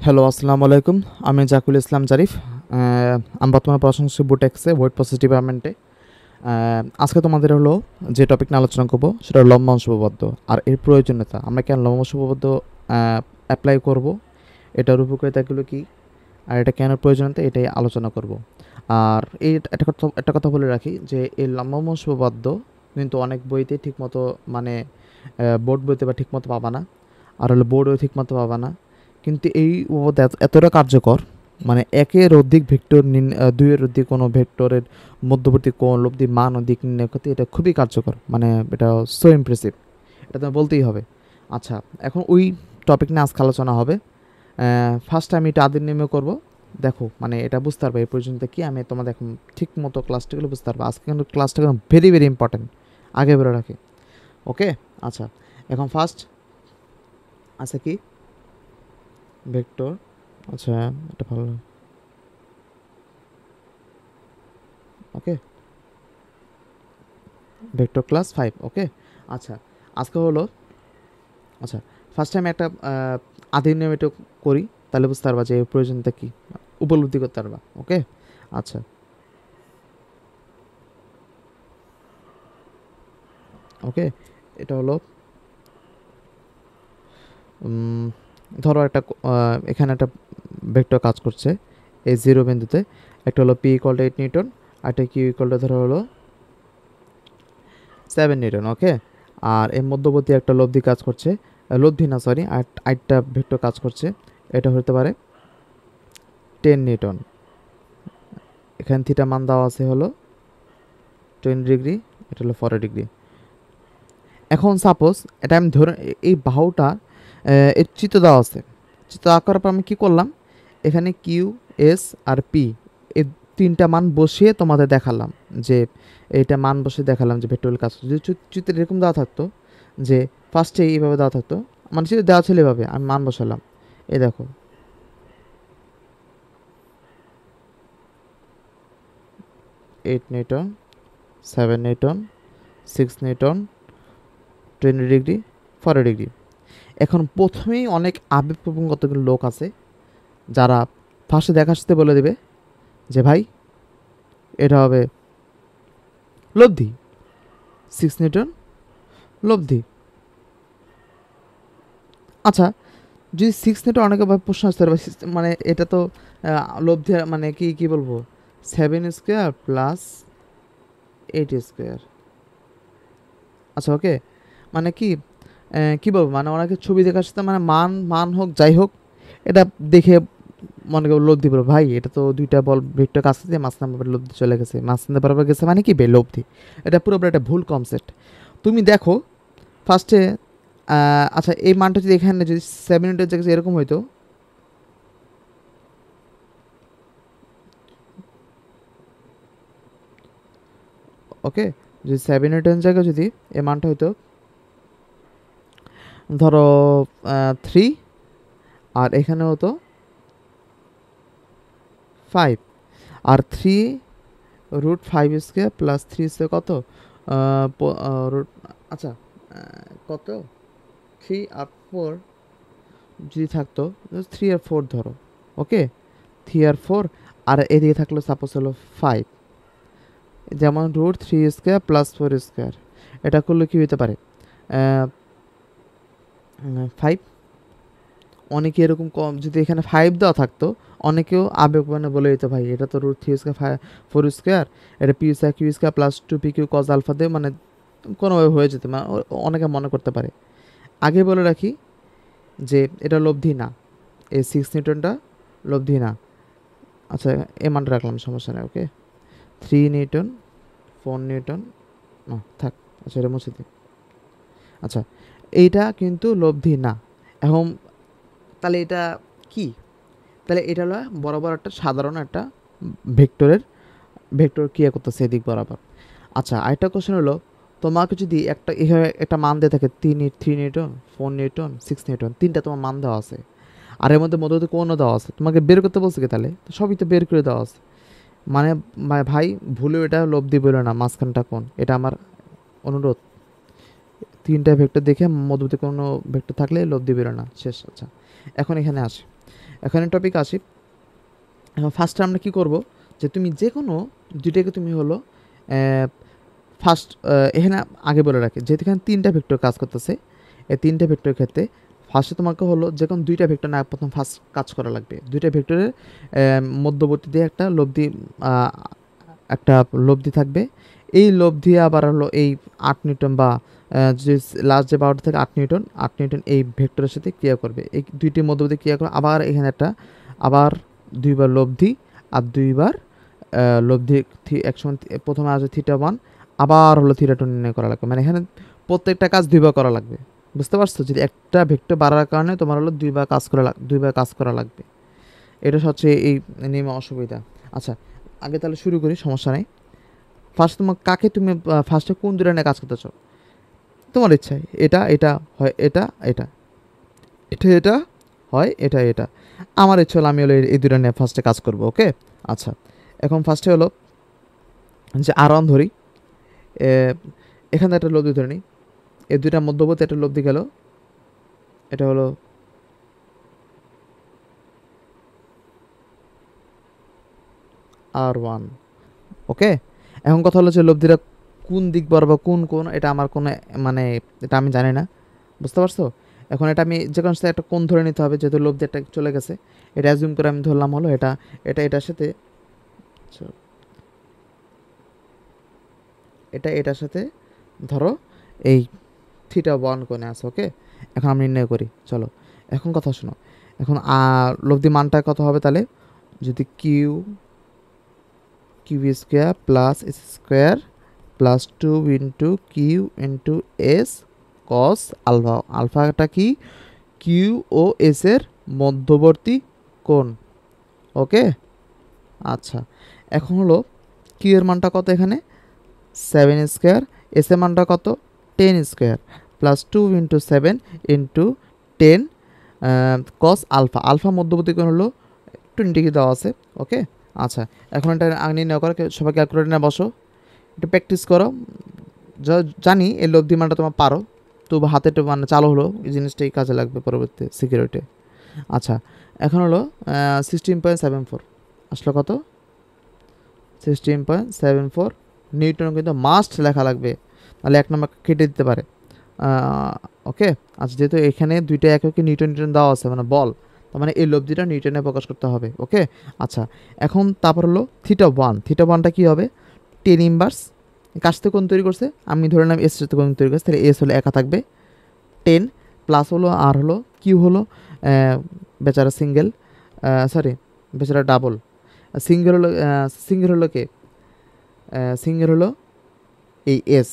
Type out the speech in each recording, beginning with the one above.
Hello, আসসালামু আলাইকুম। আমি জাকুল ইসলাম জারিফ। আমি বর্তমানে পড়াশোনা করছি বুটেক্সে, ওয়েট প্রসেস ডিপার্টমেন্টে। আজকে তোমাদের হলো যে টপিক নিয়ে আলোচনা করবো সেটা হলো লম্বাংশ উপপাদ্য আর এর প্রয়োজনীয়তা। আমরা কেন লম্বাংশ উপপাদ্য অ্যাপ্লাই করব, এটার উপকারিতাগুলো কী, আর এটা কেন প্রয়োজনীয়তা, এটাই আলোচনা করব। আর এই একটা কথা বলে রাখি যে এই লম্বাংশ উপপাদ্য কিন্তু অনেক বইতে ঠিকমতো মানে বোর্ড বইতে বা ঠিকমতো পাবা না, আর হলো বোর্ডেও ঠিকমতো পাবা না। কিন্তু এই উপপাদ্য এতটা কার্যকর, মানে একের অধিক ভেক্টর দুইয়ের অধিক কোনো ভেক্টরের মধ্যবর্তী কোণ লব্ধি মান ও দিক নির্ণয় করতে এটা খুবই কার্যকর, মানে এটা সো ইমপ্রেসিভ, এটা তো বলতেই হবে। আচ্ছা, এখন ওই টপিক নিয়ে আজকে আলোচনা হবে। ফার্স্ট আমি এটা আদির নিয়মে করবো। দেখো, মানে এটা বুঝতে পারবে এই পর্যন্ত কি আমি তোমাদের এখন ঠিক মতো ক্লাসটাগুলো বুঝতে পারবো। আজকে কিন্তু ক্লাসটা কিন্তু ভেরি ভেরি ইম্পর্টেন্ট, আগে বেরো রাখি। ওকে, আচ্ছা, এখন ফার্স্ট আছে কি ভেক্টর। আচ্ছা, এটা ভালো। ওকে, ভেক্টর ক্লাস 5। ওকে, আচ্ছা, আজকে হলো, আচ্ছা, ফার্স্ট টাইম একটা আদি নিয়ম এটা করি, তাহলে বুঝতে পারবা যে এর প্রয়োজনটা কী, উপলব্ধি করতে পারবা। ওকে, আচ্ছা, ওকে, এটা হলো ধরো একটা এখানে একটা ভেক্টর কাজ করছে এই জিরো বিন্দুতে। একটা হলো পি ইকুয়াল টু 8 নিউটন, আর একটা কিউ ইকুয়াল টু ধরো হলো 7 নিউটন। ওকে, আর এর মধ্যবর্তী একটা লব্ধি কাজ করছে, লব্ধি না সরি, আর আরেকটা ভেক্টর কাজ করছে, এটা হতে পারে 10 নিউটন। এখানে থিটা মান দেওয়া আছে হলো 20 ডিগ্রি, এটা হলো 40 ডিগ্রি। এখন সাপোজ এটা আমি ধরে এই বাহুটা এর চিত্র দেওয়া আছে, চিত্র আঁকার পর আমি কী করলাম, এখানে কিউ, এস আর পি এই তিনটা মান বসিয়ে তোমাদের দেখালাম যে এইটা মান বসিয়ে দেখালাম যে ভেক্টরিয়াল কাজ করছে। যদি চিত্রে এরকম দেওয়া থাকতো যে ফার্স্টে এইভাবে দেওয়া থাকতো, মানে চিত্র দেওয়া ছিল এভাবে, আমি মান বসালাম, এই দেখো 8 Newton, 7 Newton, 6 Newton, 20 degree, 40 degree. এখন প্রথমেই অনেক আবেগপ্রবণ কতগুলো লোক আছে যারা ফার্স্টে দেখাতে বলে দেবে যে ভাই এটা হবে লব্ধি, 6 নিউটন লব্ধি। আচ্ছা, যদি 6 নিউটন অনেকে ভাবে প্রশ্ন আসতে পারে মানে এটা তো লব্ধি মানে কি কি বলবো, 7 স্কোয়ার প্লাস 8 স্কোয়ার। আচ্ছা, ওকে, মানে কি কি বলবো, মানে অনেকে ছবি দেখার সাথে মানে মান মান হোক যাই হোক, এটা দেখে মনে করো লব্ধি বলবো, ভাই এটা তো দুইটা বল ভেক্টর কাছে দিয়ে মাঝখানে বরাবর লব্ধি চলে গেছে, মাঝখানে বরাবর গেছে মানে কি লব্ধি। এটা পুরোপুরি একটা ভুল কনসেপ্ট। তুমি দেখো ফার্স্টে, আচ্ছা এই মানটা যদি এখানে যদি 7 মিনিটের জায়গায় এরকম হইতো, ওকে, যদি 7 মিনিটের জায়গায় যদি এই মানটা হইতো ধরো 3, আর এখানে হতো 5, আর 3√5 স্কোয়ার প্লাস 3 স্কোয়ার কত, রুট, আচ্ছা, কত 3 আর 4 যদি থাকতো, 3 আর 4 ধরো। ওকে, 3 আর 4, আর এদিকে থাকলো সাপোজ হলো 5, যেমন √3 স্কোয়ার প্লাস 4 স্কোয়ার। এটা করলে কি হতে পারে 5। অনেকে এরকম কম, যদি এখানে 5 দেওয়া থাকতো অনেকেও আবেগ মানে বলে দিত ভাই এটা তো √3 স্কোয়ার 4 স্কোয়ার, এটা P square Q square plus 2 PQ cos alpha দিয়ে মানে কোনোভাবে হয়ে যেতে, মানে অনেকে মনে করতে পারে। আগে বলে রাখি যে এটা লব্ধি না, এই 6 নিউটনটা লব্ধি না। আচ্ছা, এ মানটা রাখলাম, সমস্যা নেই। ওকে, 3 নিউটন, 4 নিউটন, না থাক, আচ্ছা এটা মুছে দিই। আচ্ছা, এইটা কিন্তু লব্ধি না। এখন তাহলে এটা কি, তাহলে এটা হলো বরাবর একটা সাধারণ একটা ভেক্টরের ভেক্টর ক্রিয়া করতেছে এদিক বরাবর। আচ্ছা, আরেকটা কোশ্চেন হলো, তোমাকে যদি একটা এভাবে একটা মান দিয়ে থাকে 3 নিউটন, 4 নিউটন, 6 নিউটন, তিনটা তোমার মান দেওয়া আছে, আর এর মধ্যে মধ্যবর্তী কোণও দেওয়া আছে, তোমাকে বের করতে বলছে কি, তাহলে তো সবই তো বের করে দেওয়া আছে। মানে ভাই ভুলেও এটা লব্ধি বলে না, মাঝখানটা কোণ, এটা আমার অনুরোধ। তিনটা ভেক্টর দেখে মধ্যবর্তী কোনো ভেক্টর থাকলে লব্ধি বেরো না, শেষ। আচ্ছা, এখন এখানে আসে, এখানে টপিক আসি। এখন ফার্স্টে আমরা কী করব, যে তুমি যে কোনো দুইটাকে তুমি হলো ফার্স্ট এখানে আগে বলে রাখি, যেহেতু এখানে 3টা ভেক্টর কাজ করতেছে, এই 3টা ভেক্টর ক্ষেত্রে ফার্স্টে তোমাকে হলো যে কোনো 2টা ভেক্টর না প্রথম ফার্স্ট কাজ করা লাগবে। 2টা ভেক্টরের মধ্যবর্তী দিয়ে একটা লব্ধি থাকবে। এই লব্ধি আবার হলো এই 8 নিউটন বা যে লাস্ট যে পাওয়ারটা থাকে 8 নিউটন এই ভেক্টরের সাথে ক্রিয়া করবে। এই দুইটির মধ্যবর্তী ক্রিয়া করে আবার এখানে একটা আবার 2বার লব্ধি আর 2বার লব্ধি একসঙ্গে প্রথমে আসবে θ1, আবার হলো θ2 নির্ণয় করা লাগবে। মানে এখানে প্রত্যেকটা কাজ 2বার করা লাগবে। বুঝতে পারছো? যদি একটা ভেক্টর বাড়ার কারণে তোমার হলো 2বার কাজ করা লাগবে। এটা হচ্ছে এই নিয়মে অসুবিধা। আচ্ছা, আগে তাহলে শুরু করি, সমস্যা নেই। ফার্স্ট তুমি ফার্স্টে কোন দুটো নিয়ে কাজ করতে চাও? তোমার ইচ্ছায় এটা হয় এটা হয় এটা। আমার ইচ্ছা হলো আমি হলো এই দুটো নিয়ে ফার্স্টে কাজ করব। ওকে, আচ্ছা। এখন ফার্স্টে হলো যে R1 ধরি, এখানে একটা লব্ধি ধরে নিই, এই দুইটার মধ্যবর্তী একটা লব্ধি গেল, এটা হলো R1। ওকে, এখন কথা হলো যে লব্ধিটা কোন দিক বরাবর কোন এটা আমার কোনো মানে এটা আমি জানি না। বুঝতে পারছো? এখন এটা আমি যে কোনো সাথে একটা কোণ ধরে নিতে হবে, যেহেতু লব্ধি একটা চলে গেছে। এটা অ্যাজিউম করে আমি ধরলাম হলো এটার সাথে এটার সাথে ধরো এই θ1 কোণে আছে। ওকে, এখন আমি নির্ণয় করি। চলো, এখন কথা শোনো। এখন লব্ধি মানটা কত হবে তাহলে? যদি Q square plus S square plus 2 into Q into S cos alpha. আলফাটা কি? কিউ ও এস এর মধ্যবর্তী কোণ। ওকে, আচ্ছা। এখন হলো কিউ এর মানটা কত? এখানে 7 স্কোয়ার, এস এর মানটা কত? 10 square plus 2 into 7 into 10 cos alpha. Alpha মধ্যবর্তী কোণ হলো 20 ডিগ্রি দেওয়া আছে। ওকে, আচ্ছা। এখন এটা আগে নেওয়া করো, সবাই ক্যালকুলেটর নিয়ে বসো, একটু প্র্যাকটিস করো। জানি এই লব্ধি মানটা তোমার পারো, তো হাতে একটু মানে চালু হলো, এই জিনিসটাই কাজে লাগবে পরবর্তী সিকিউরিটি। আচ্ছা, এখন হলো 16.74 আসলে কত? 16.74 নিউটন কিন্তু মাস্ট লেখা লাগবে, তাহলে 1 নম্বর কেটে দিতে পারে। ওকে, আচ্ছা। যেহেতু এখানে দুইটা এককে নিউটন দেওয়া আছে, মানে বল, তার মানে এই লব্ধিটা নিউটনে প্রকাশ করতে হবে। ওকে, আচ্ছা। এখন তারপর হলো θ1টা কী হবে? 10 ইনভার্স কাছ থেকে কোণ তৈরি করছে, আমি ধরে নিলাম এস সাথে কোণ তৈরি করছে, তাহলে এস হলো একা থাকবে 10 প্লাস হলো আর হলো কিউ হলো বেচারা সিঙ্গেল, সরি বেচারা ডাবল। সিঙ্গেল হলো কে? সিঙ্গেল হলো এই এস,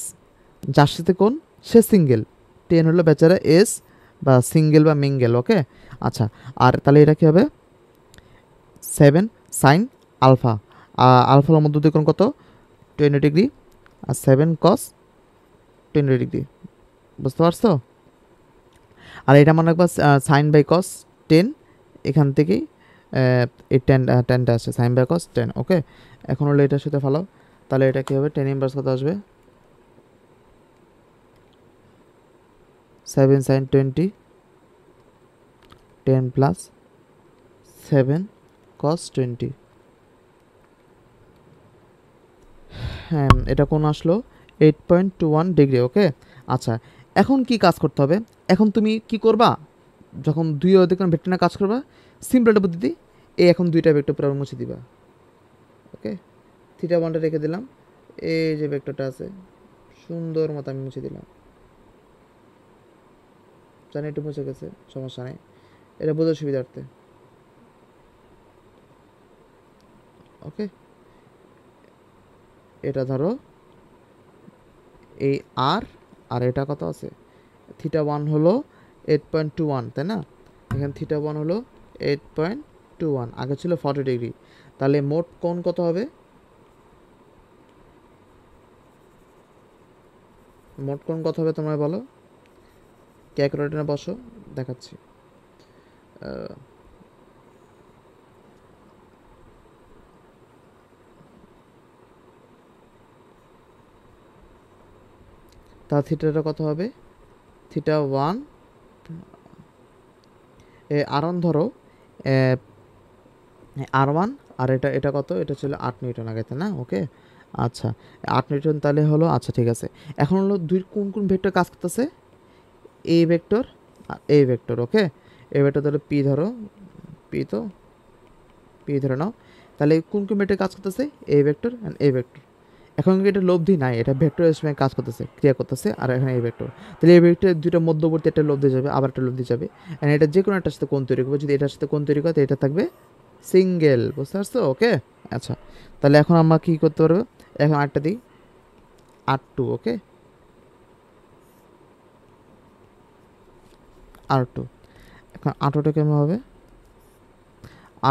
যার সাথে কোণ সে সিঙ্গেল। 10 হলো বেচারা এস বা সিঙ্গেল বা মিঙ্গেল। ওকে, আচ্ছা। আর তাহলে এটা কী হবে? 7 সাইন আলফা। আলফার মধ্যবর্তী কোণ কত? 20 ডিগ্রি, আর 7 কস 20 ডিগ্রি। বুঝতে পারছো? আর এটা মনে রাখবা সাইন বাই কস 10, এখান থেকেই এই টেনটা আসছে, সাইন বাই কস 10। ওকে, এখন হলো এটার সাথে ফালাও, তাহলে এটা কী হবে? 10 ইনভার্স কত আসবে? 7 সাইন 20, 10 প্লাস 7 কস 20। হ্যাঁ, এটা কোন আসলো? 8.21 ডিগ্রি। ওকে, আচ্ছা। এখন কি কাজ করতে হবে? এখন তুমি কি করবা? যখন দুই অধিক ভেক্টর নিয়ে কাজ করবা, সিম্পল একটা পদ্ধতি, এখন দুইটা ভেক্টর পুরো মুছে দিবা। ওকে, θ1টা রেখে দিলাম, এই যে ভেক্টরটা আছে সুন্দর মতো আমি মুছে দিলাম। জানি একটু মুছে গেছে, সমস্যা নেই, এটা বোঝার সুবিধার্থে। ওকে, এটা ধরো এই আর এটা কত আছে? θ1 হলো 8.21, তাই না? এখানে θ1 হলো 8.21, আগে ছিল 40 ডিগ্রি। তাহলে মোট কোণ কত হবে? মোট কোণ কত হবে তোমরা বলো? ক্যালকুলেটরে বসো, দেখাচ্ছি। তা থিটাটা কত হবে? θ1 আর1 ধরো R1 আর এটা কত, এটা ছিল 8 নিউটন আগে, তাই না? ওকে, আচ্ছা 8 নিউটন তাহলে হলো। আচ্ছা ঠিক আছে, এখন হলো দুই কোন ভেক্টর কাজ করতেছে, এ ভেক্টর আর A vector. Okay, A vector ধরো পি, ধরো পি, তো পি ধরে নাও। তাহলে কোন ভেক্টর কাজ করতেছে, A vector and A vector. এখন কিন্তু এটা লব্ধি নাই, এটা ভেক্টর সময় কাজ করতেছে, ক্রিয়া করতেছে, আর এখানে এই ভেক্টর। তাহলে এই ভেক্টর দুটো মধ্যবর্তী, একটা লব্ধি যাবে, আবার একটা লব্ধি যাবে, এন্ড এটা যে কোনো একটার সাথে কোণ তৈরি করবে। যদি এটার সাথে কোণ তৈরি করে তো এটা থাকবে সিঙ্গেল, বুঝতে পারছো? ওকে, আচ্ছা তাহলে এখন আমরা কি করতে পারবো, এখন আটটা দিই, R2। ওকে, R2। এখন R2টা কেমন হবে,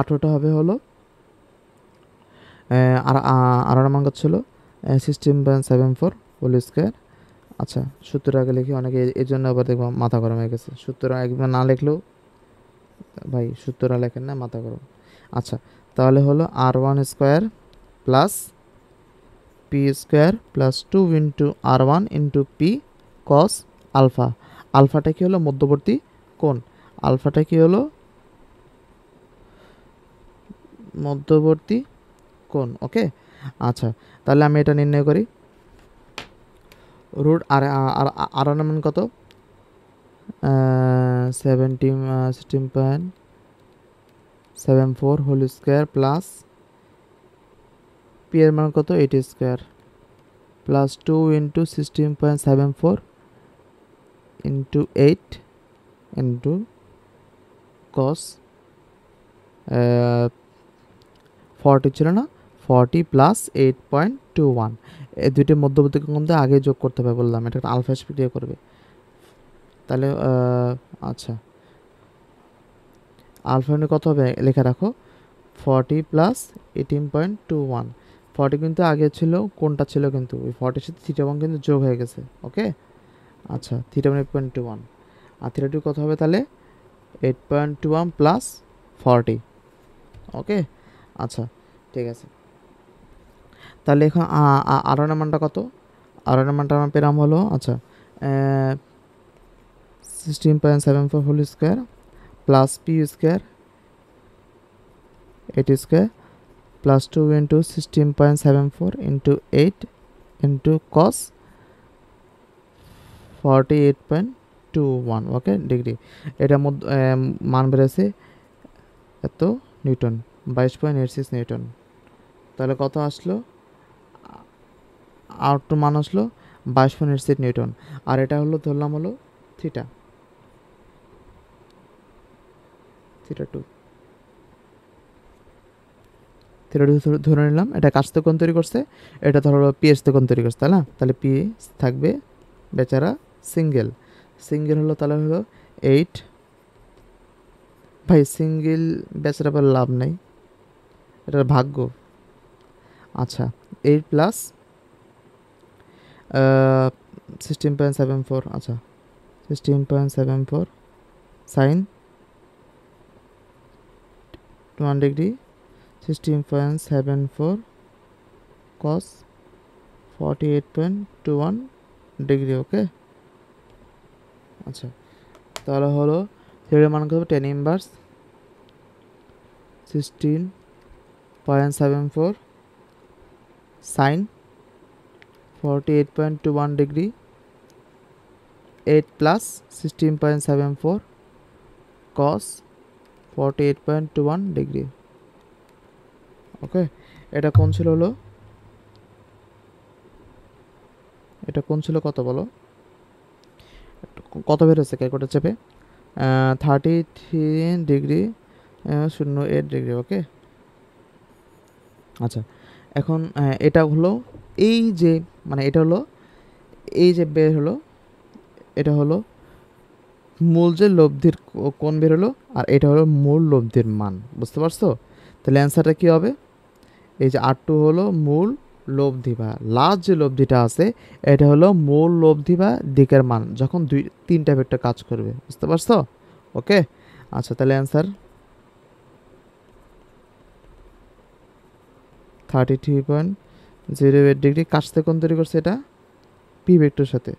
R2টা হবে হলো আর আর মান কত ছিল, 16.74 হোল স্কোয়ার। আচ্ছা সূত্র আগে লিখি, অনেকে এই জন্য আবার দেখবো মাথা গরম হয়ে গেছে, সূত্র একবার না লিখলেও ভাই, সূত্র লেখেন না, মাথা গরম। আচ্ছা তাহলে হলো R1 square plus P square plus 2 into R1 into P cos alpha. আলফাটা কি হলো, মধ্যবর্তী কোণ। আলফাটা কি হলো, মধ্যবর্তী কোণ। ওকে, আচ্ছা তাহলে আমি এটা নির্ণয় করি। রুট আর আর মান কত, 16.74 হোল স্কোয়ার প্লাস পি এর মান কত, 8 square plus 2 into 16.74 into 8 into কস 40 ছিল না, 40 প্লাস 8.21। এই দুইটি মধ্যবর্তী কোণ দিয়ে আগে যোগ করতে হবে বললাম, এটা একটা আলফা স্পিডে করবে। তাহলে আচ্ছা আলফা কত হবে লেখা রাখো, 40 প্লাস 18.21। 40 কিন্তু আগে ছিল, কোনটা ছিল কিন্তু ওই 40 সাথে থিটা ওয়ান কিন্তু যোগ হয়ে গেছে। ওকে, আচ্ছা থিটা ওয়ান 8.21 আর থিটা টু কত হবে তাহলে 8.21 প্লাস 40। ওকে, আচ্ছা ঠিক আছে। তাহলে এখন আর এর মানটা কত, আর এর মানটা আমরা পেলাম হলো, আচ্ছা 16.74 whole square plus P square 8 square plus 2 into 16.74 into 8 into cos 48.21। Okay degree, এটার মধ্যে মান বেড়েছে এত নিউটন, 22.86 নিউটন। তাহলে কত আসলো, R2 মান আসলো 22.86 নিউটন। আর এটা হলো ধরলাম হলো theta, theta two, theta two ধরে নিলাম। এটা কাছ থেকে কোণ তৈরি করছে, এটা ধরো পিএস থেকে কোণ তৈরি করছে, তাই না? তাহলে পি থাকবে বেচারা সিঙ্গেল, সিঙ্গেল হলো তাহলে হলো 8। ভাই সিঙ্গেল বেচারা পর লাভ নাই, এটার ভাগ্য। আচ্ছা 8 প্লাস 16.74, আচ্ছা 16.74 সাইন 1 ডিগ্রি, 16.74 কস 48.21 ডিগ্রি। ওকে, আচ্ছা তাহলে হলো থিওরির মান কত, 10 ইনভার্স 16.74 সাইন 48.21 ডিগ্রি, 8 প্লাস 16.74 কস 48.21 ডিগ্রি। ওকে, এটা কোন ছিল হলো, এটা কোন ছিল কত বলো, কত বেরোচ্ছে ক্যালকুলেটর চেপে, 33.08 ডিগ্রি। ওকে, আচ্ছা এখন এটা হলো এই যে, মানে এটা হলো এই যে বের হলো, এটা হলো মূল যে লব্ধির কোণ বের হলো, আর এটা হলো মূল লব্ধির মান, বুঝতে পারছো? তাহলে অ্যান্সারটা কী হবে, এই যে R2 হলো মূল লব্ধি বা লাস্ট যে লব্ধিটা আছে, এটা হলো মূল লব্ধি বা দিকের মান যখন তিনটা ভেক্টর কাজ করবে, বুঝতে পারছো? ওকে, আচ্ছা তাহলে অ্যান্সার 33.08 ডিগ্রি। কাছ থেকে কোণ তৈরি করছে এটা পি ভেক্টর সাথে,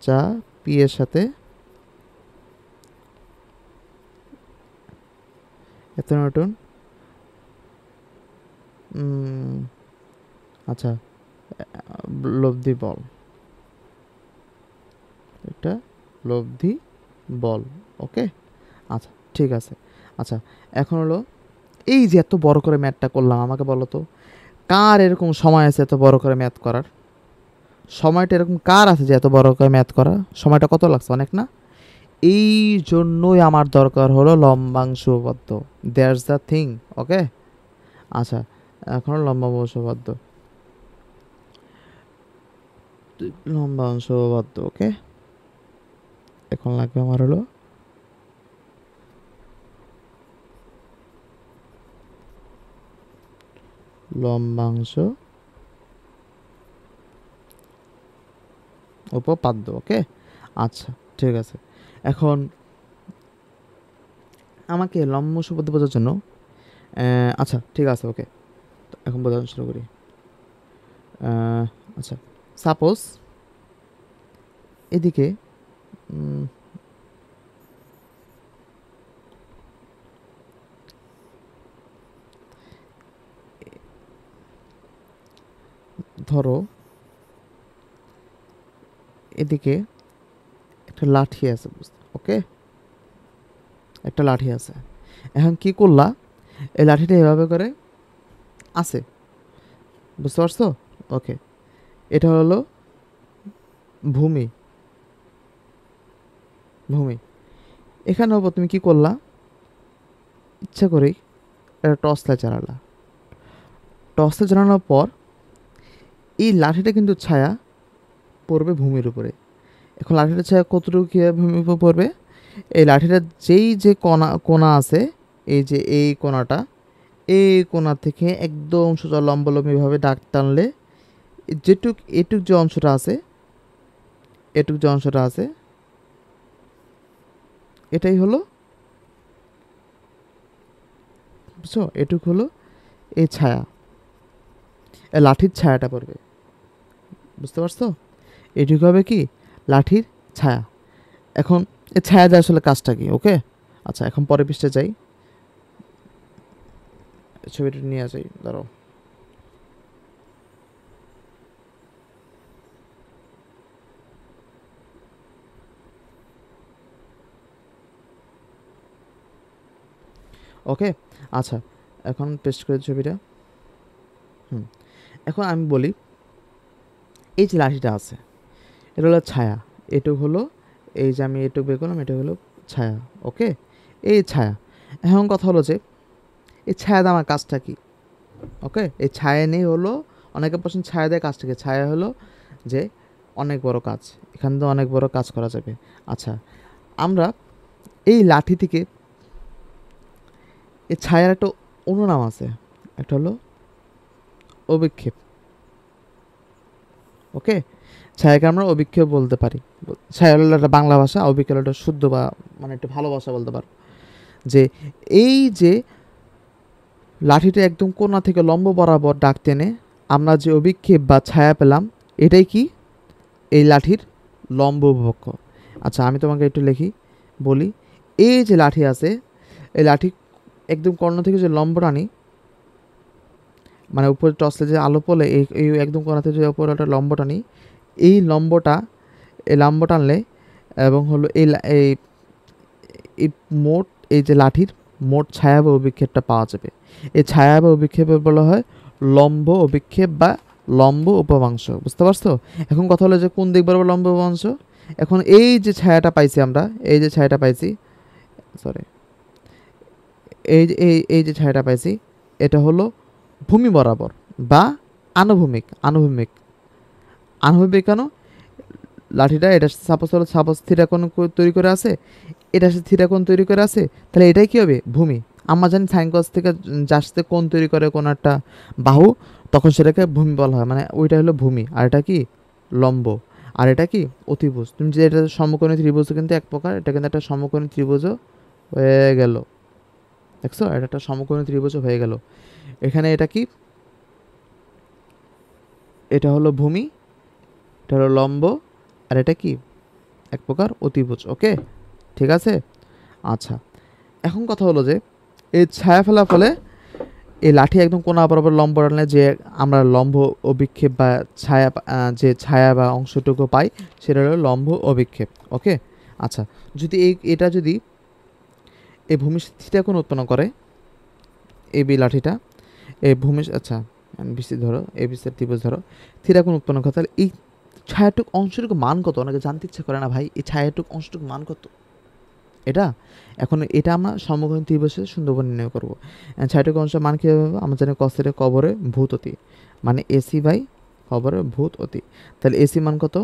যা পি এর সাথে এত নিউটন। আচ্ছা, লব্ধি বল, এটা লব্ধি বল। ওকে, আচ্ছা ঠিক আছে। আচ্ছা, এখন হলো এই যে এত বড় করে ম্যাথটা করলাম, আমাকে বলো তো কার এরকম সময় আছে এত বড় করে ম্যাথ করার? সময়টা এরকম কার আছে যে এত বড় করে ম্যাথ করা? সময়টা কত লাগছে? অনেক না? এই জন্যই আমার দরকার হলো লম্বাংশ উপপাদ্য। That's the thing. ওকে, আচ্ছা, এখন লম্বাংশ উপপাদ্য, লম্বাংশ উপপাদ্য। ওকে, এখন লাগবে আমার হলো লম্বাংশ উপপাদ্য। ওকে, আচ্ছা ঠিক আছে। এখন আমাকে লম্বাংশ উপপাদ্য বোঝার জন্য আচ্ছা ঠিক আছে, ওকে, এখন বোঝানো শুরু করি। আচ্ছা, সাপোজ এদিকে ধরো এদিকে একটা লাঠি আছে, ওকে, একটা লাঠি আছে। এখন কি করলা, এই লাঠিটা এভাবে করে আছে, বুঝতে পারছো? ওকে, এটা হলো ভূমি, ভূমি। এখানে হবো তুমি কি করলা, ইচ্ছা করেই একটা টর্চ লাইট জ্বালালা। টর্চ লাইট জ্বালানোর পর এই লাঠিটা কিন্তু ছায়া পড়বে ভূমির উপরে। এখন লাঠিটার ছায়া কতটুকু কীভাবে ভূমির উপর পড়বে? এই লাঠিটার যেই যে কোনা কোনা আছে, এই যে এই কোনাটা, এই কোনা থেকে একদম সোজা লম্বলম্বিভাবে দাগ টানলে যেটুক এটুক যে অংশটা আছে, এটুক যে অংশটা আছে, এটাই হলো, বুঝছো, এটুক হলো এই ছায়া, এই লাঠির ছায়াটা পড়বে, বুঝতে পারছো? এটুকু হবে কি লাঠির ছায়া। এখন এই ছায়া দেওয়া আসলে কাজটা কি? ওকে, আচ্ছা, এখন পরের পৃষ্ঠে যাই, ছবিটা নিয়ে যাই, দাঁড়াও। ওকে, আচ্ছা, এখন পেস্ট করে ছবিটা। এখন আমি বলি এই যে লাঠিটা আছে এটা হলো ছায়া, এটুক হলো, এই যে আমি এটুক বের করলাম, এটা হলো ছায়া। ওকে, এই ছায়া। এখন কথা হলো যে এই ছায়া দেওয়ার কাজটা কি? ওকে, এই ছায়া নেই হলো, অনেকে প্রশ্ন ছায়া দেয় কাজটা কি? ছায়া হলো যে অনেক বড় কাজ, এখান থেকে অনেক বড় কাজ করা যাবে। আচ্ছা, আমরা এই লাঠি থেকে এই ছায়ার একটা অনুনাম আছে, একটা হলো অভিক্ষেপ। ওকে, ছায়াকে আমরা অভিক্ষেপ বলতে পারি। ছায়া হলো একটা বাংলা ভাষা, অভিক্ষেপ হলো একটা শুদ্ধ বা মানে একটু ভালো ভাষা বলতে পারো। যে এই যে লাঠিটা একদম কোণা থেকে লম্ব বরাবর ডাক টেনে আমরা যে অভিক্ষেপ বা ছায়া পেলাম, এটাই কি এই লাঠির লম্ব উপবক্ষ। আচ্ছা, আমি তোমাকে একটু লিখি, বলি, এই যে লাঠি আছে, এই লাঠি একদম কর্ণ থেকে যে লম্ব টানি, মানে উপরে টসলে যে আলো পড়লে এই এই একদম কোণা থেকে যে উপরে একটা লম্ব টানি, এই লম্বটা, এই লম্ব টানলে এবং হলো এই এই মোট এই যে লাঠির মোট ছায়া বা অভিক্ষেপটা পাওয়া যাবে। এই ছায়া বা অভিক্ষেপে বলা হয় লম্ব অভিক্ষেপ বা লম্ব উপবাংশ, বুঝতে পারছো? এখন কথা হলো যে কোন দিক বরাবর লম্ব উপবাংশ। এখন এই যে ছায়াটা পাইছি আমরা, এই যে ছায়াটা পাইছি, সরি, এই যে ছায়াটা পাইছি, এটা হলো ভূমি বরাবর বা আনুভূমিক। আনুভূমিক, আনুভূমিক কেন? লাঠিটা এটা সাপোজ থিটাকোণ তৈরি করে আছে, এটা থিটাকোণ তৈরি করে আছে, তাহলে এটাই কি হবে? ভূমি। আমরা জানি সাইন কস থেকে যাচ্ছে কোণ তৈরি করে কোন একটা বাহু, তখন সেটাকে ভূমি বলা হয়, মানে ওইটা হলো ভূমি, আর এটা কি লম্ব, আর এটা কি অতিভুজ। তুমি যে এটা সমকোণী ত্রিভুজ কিন্তু এক প্রকার, এটা কিন্তু একটা সমকোণী ত্রিভুজও হয়ে গেল, দেখছো, এটা একটা সমকোণী ত্রিভুজও হয়ে গেল। এখানে এটা কি, এটা হলো ভূমি, এটা হলো লম্ব, আর এটা কি এক প্রকার অতিভুজ। ওকে, ঠিক আছে। আচ্ছা, এখন কথা হলো যে এই ছায়া ফেলার ফলে এই লাঠি একদম কোনা বরাবর লম্ব টানলে যে আমরা লম্ব অভিক্ষেপ বা ছায়া যে ছায়া বা অংশটুকু পাই সেটা হলো লম্ব অভিক্ষেপ। ওকে, আচ্ছা, যদি এটা যদি এই ভূমি থিটা কোণ উৎপন্ন করে, এই বি লাঠিটা এই ভূমি, আচ্ছা বিসি ধরো, এ বিসির ত্রিভুজ ধরো, থিটা কোণ উৎপন্ন করে, তাহলে এই ছায়াটুক অংশটুকু মান কত? অনেকে জানতে ইচ্ছে করে না ভাই, এই ছায়াটুক অংশটুকু মান কত এটা। এখন এটা আমরা সমকোণী ত্রিভুজের সুন্দরভাবে নির্ণয় করবো। ছায়াটুক অংশের মান কীভাবে হবে? আমরা জানি cos θ কবরে ভূত অতি, মানে এসি বাই কবরে ভূত অতি। তাহলে এসি মান কত?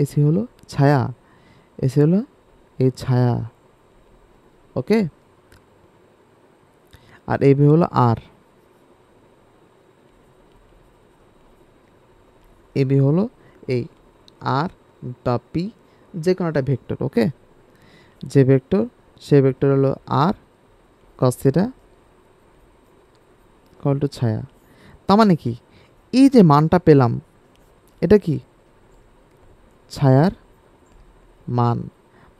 এসি হলো ছায়া, এসি হলো এই ছায়া। ওকে, আর এবি হলো আর, এবি হলো এই আর বা পি, যে কোনো একটা ভেক্টর। ওকে, যে ভেক্টর সে ভেক্টর হলো আর cos θ ইকুয়াল টু ছায়া। তার মানে কি, এই যে মানটা পেলাম এটা কি ছায়ার মান,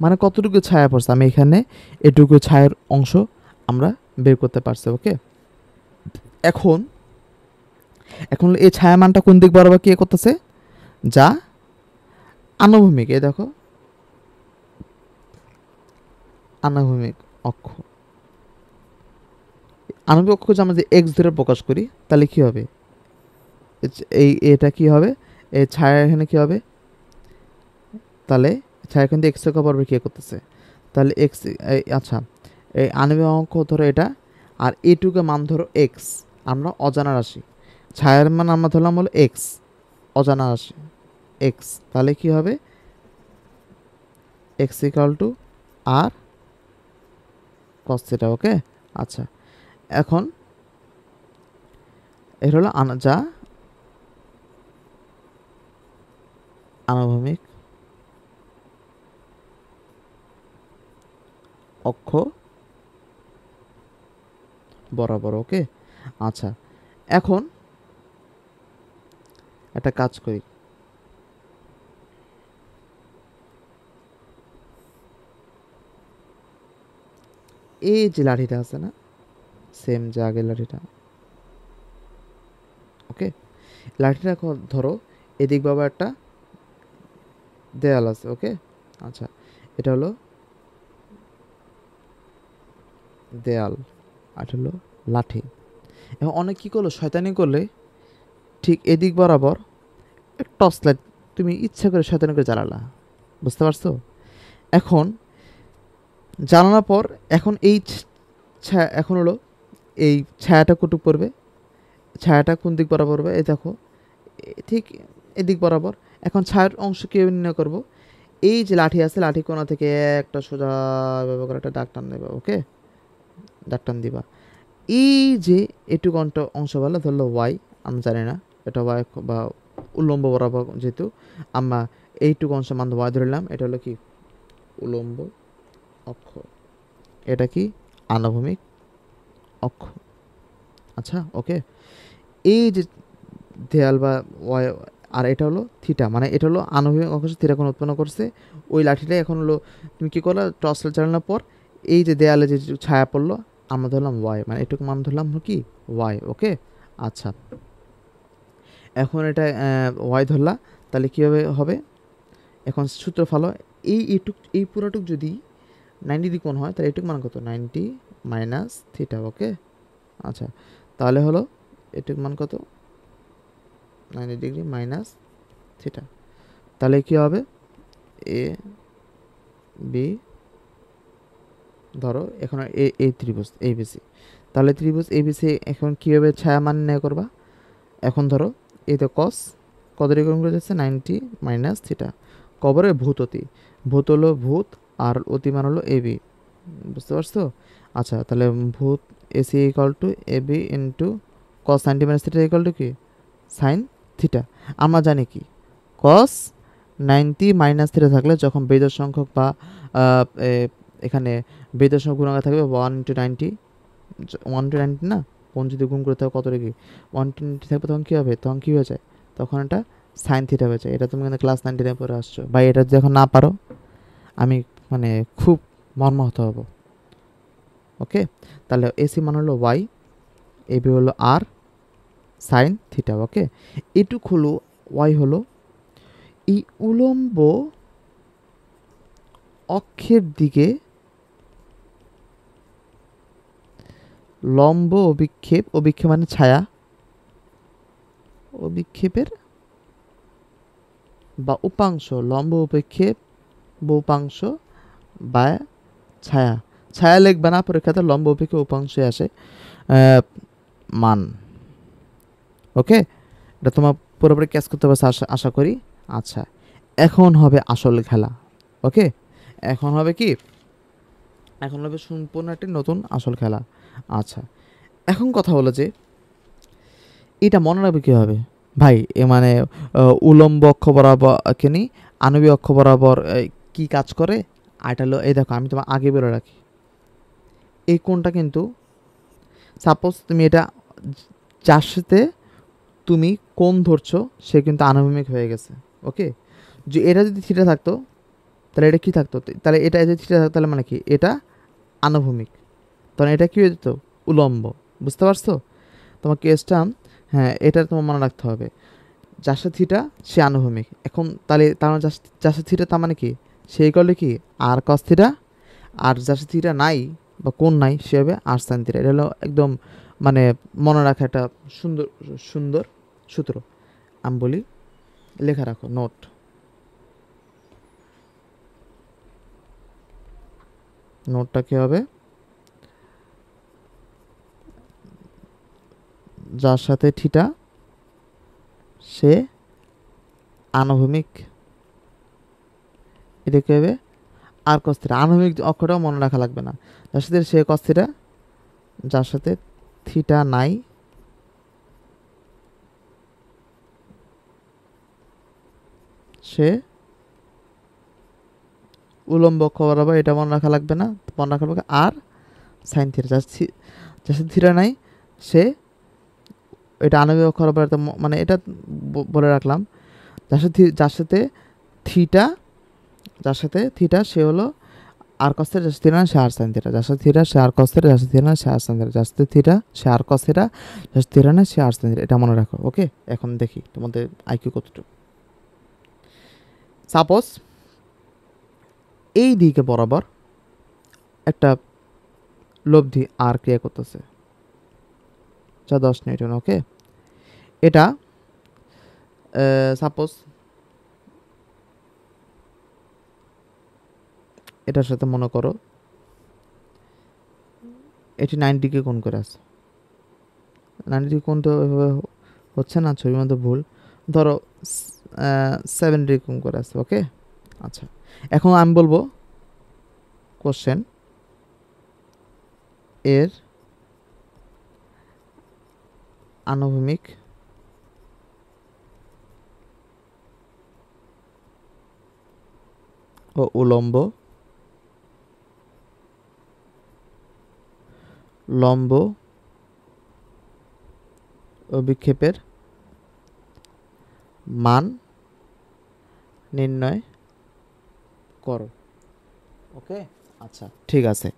মানে কতটুকু ছায়া পড়ছে আমি এখানে এটুকু ছায়ার অংশ আমরা বের করতে পারছি। ওকে, এখন এখন এই ছায়া মানটা কোন দিক বরাবর কি করতেছে? যা আনুভূমিক, এই দেখো আনুভূমিক অক্ষ, আনুভূমিক অক্ষ যে আমরা যে এক্স ধরে প্রকাশ করি তাহলে কি হবে? এই এটা কি হবে? এই ছায়া এখানে কি হবে? তাহলে ছায়া এখান থেকে এক্স অক্ষ বরাবর কি করতেছে? তাহলে এক্স, আচ্ছা এই আনুভূমিক অক্ষ ধরো এটা, আর এটুকু মান ধরো এক্স, আমরা অজানা রাশি, ছায়ার মান আমরা ধরলাম হলো এক্স, অজানা রাশি এক্স, তাহলে কি হবে? X equal to R cos θ। Okay, আচ্ছা, এখন এর হলো যা আনুভূমিক অক্ষ বরাবর। ওকে, আচ্ছা, এখন একটা কাজ করি, এই যে লাঠিটা আছে না, সেম যে আগের লাঠিটা, ওকে, লাঠিটা ধরো এদিক বাবা একটা দেয়াল আছে। ওকে, আচ্ছা, এটা হলো দেয়াল আর হলো লাঠি। এখন অনেক কী করলো, শয়তানি করলে ঠিক এদিক বরাবর টর্চ লাইট তুমি ইচ্ছা করে শয়তানি করে জ্বালালা, বুঝতে পারছো? এখন জ্বালানোর পর এখন এই ছায়া, এখন হলো এই ছায়াটা কটুক পড়বে, ছায়াটা কোন দিক বরাবর পড়বে? এই দেখো ঠিক এদিক বরাবর। এখন ছায়ার অংশ কীভাবে নির্ণয় করবো? এই যে লাঠি আছে, লাঠি কোণা থেকে একটা সোজা ব্যবহার করে একটা দাগ টান দেবে। ওকে, দাগ টান দিবা, এই যে এটুকু অংশ বলা ধরলো ওয়াই, আমি জানি না এটা ওয়াই বা উল্লম্ব বরাবর, যেহেতু আমরা এইটুকু অংশ মান ওয়াই ধরলাম, এটা হলো কি উল্লম্ব অক্ষ, এটা কি আনুভূমিক অক্ষ। আচ্ছা, ওকে, এই যে দেয়াল বা ওয়াই, আর এটা হলো থিটা, মানে এটা হলো আনুভূমিক অক্ষ থিটা কোণ উৎপন্ন করছে। ওই লাঠিটাই এখন হলো তুমি কী করলা, টর্চ লাইট চালানোর পর এই যে দেয়ালে যে ছায়া পড়লো আমরা ধরলাম ওয়াই, মানে এটুকু মান ধরলাম কি ওয়াই। ওকে, আচ্ছা, এখন এটা ওয়াই ধরলা, তাহলে কীভাবে হবে? এখন সূত্র ফলো, এই পুরোটুক যদি 90 ডিগ্রি কোণ হয় তাহলে এটুকু মান কত? 90 মাইনাস থিটা। ওকে, আচ্ছা, তাহলে হলো এটুকু মান কত? 90 ডিগ্রি মাইনাস থিটা। তাহলে কী হবে? এ বি ধরো এখন এই ত্রিভুজ এবিসি, তাহলে ত্রিভুজ এবিসি এখন কীভাবে ছায়া মান নির্ণয় করবা? এখন ধরো এই তো কত ডিগ্রি কোণ করে যাচ্ছে? 90 মাইনাস থিটা। কবরে ভূত অতি, ভূত হলো ভূত আর অতি মান হলো এবি, বুঝতে পারছো? আচ্ছা, তাহলে ভূত AC equal to AB into cos 90 minus theta equal to কি সাইন থিটা। আমরা জানি কি কস 90 মাইনাস থিটা থাকলে যখন বেজোড় সংখ্যক বা এখানে বেজোড় সংখ্যক গুণাঙ্ক থাকবে 1 ইন্টু 90, 1 টু 90 না, কোন যদি গুণ করতে হবে কত ডিগ্রি 120 থাকবে, তখন কী হবে? তখন কী হয়ে যায়? তখন এটা সাইন থিটা হয়ে যায়। এটা তুমি কিন্তু ক্লাস 9-10 পরে আসছো, বা এটা যদি এখন না পারো আমি মানে খুব মর্মাহত হব। ওকে, তাহলে এসি মান হলো ওয়াই, এবি হলো আর সাইন থিটা। ওকে, এটুক হলো ওয়াই হলো এই উলম্ব অক্ষের দিকে লম্ব অভিক্ষেপ, অভিক্ষেপ মানে ছায়া, অভিক্ষেপের বা উপাংশ, লম্ব অভিক্ষেপ বা উপাংশ বা ছায়া, ছায়া লিখবে না পরীক্ষাতে, লম্ব অভিক্ষেপ উপাংশে আসে মান। ওকে, এটা তোমার পুরোপুরি ক্যাচ করতে পারছো আশা করি। আচ্ছা, এখন হবে আসল খেলা। ওকে, এখন হবে কি, এখন হবে সম্পূর্ণ একটি নতুন আসল খেলা। আচ্ছা, এখন কথা হলো যে এটা মনে রাখবে কীভাবে ভাই, এ মানে উলম্ব অক্ষ বরাবর কেনি আণবিক অক্ষ বরাবর কি কাজ করে, আর এটা হলো এই দেখো আমি তোমার আগে বলে রাখি, এই কোণটা কিন্তু সাপোজ তুমি এটা যার সাথে তুমি কোণ ধরছো সে কিন্তু আনুভূমিক হয়ে গেছে। ওকে, যে এটা যদি থিটা থাকতো তাহলে এটা কি থাকতো, তাহলে এটা যদি থিটা থাকতো তাহলে মানে কি এটা আনুভূমিক, তখন এটা কি হয়ে যেত উলম্ব। বুঝতে পারছো তোমার কেসটা? হ্যাঁ, এটা তোমার মনে রাখতে হবে, যার সাথে থিটা সে আনুভূমিক। এখন তাহলে তার যার সাথে থিটা তার মানে কি সেই করলে কি আর কস থিটা, আর যার সাথে থিটা নাই বা কোণ নাই সে হবে আর সাইন থিটা। এটা হলো একদম মানে মনে রাখা একটা সুন্দর সুন্দর সূত্র। আমি বলি লেখা রাখো, নোট। নোটটা কী হবে, যার সাথে থিটা সে আনুভূমিক, এটা কী হবে আর কস থিটা। আনুভূমিক অক্ষরটাও মনে রাখা লাগবে না, যার সাথে সে কস থিটা, যার সাথে থিটা নাই সে উলম্ব অক্ষ বরাবর, এটা মনে রাখা লাগবে না, মনে রাখা লাগবে আর সাইন থিটা। যার সাথে থিটা নাই সে, এটা আণবিক অক্ষ বরাবর, মানে এটা বলে রাখলাম, যার সাথে থিটা, যার সাথে থিটা সে হলো আর কস থিটা, যার সাথে থিটা না সে আর সাইন থিটা, যার সাথে থিটা সে আর কস থিটা, যার সাথে থিটা না সে আর সাইন থিটা, যার সাথে থিটা সে আর কস থিটা, যার সাথে থিটা না সে আর সাইন থিটা। এটা মনে রাখো। ওকে, এখন দেখি তোমাদের আইকিউ কতটুকু। সাপোজ এই দিকে বরাবর একটা লব্ধি আর ক্রিয়া করতেছে যা 10 নিউটন। ওকে, এটা সাপোজ এটার সাথে মনে করো এটি 90 ডিগ্রি কোণ করে আছে, 90 ডিগ্রি কোণ তো এভাবে হচ্ছে না, ছবির মধ্যে ভুল, ধরো 7 ডিগ্রি কোণ করে আছে। ওকে, আচ্ছা, এখন আমি বলবো কোশ্চেন এর আনুভূমিক ও উলম্ব লম্ব অভিক্ষেপের মান নির্ণয় করো। ওকে, আচ্ছা ঠিক আছে।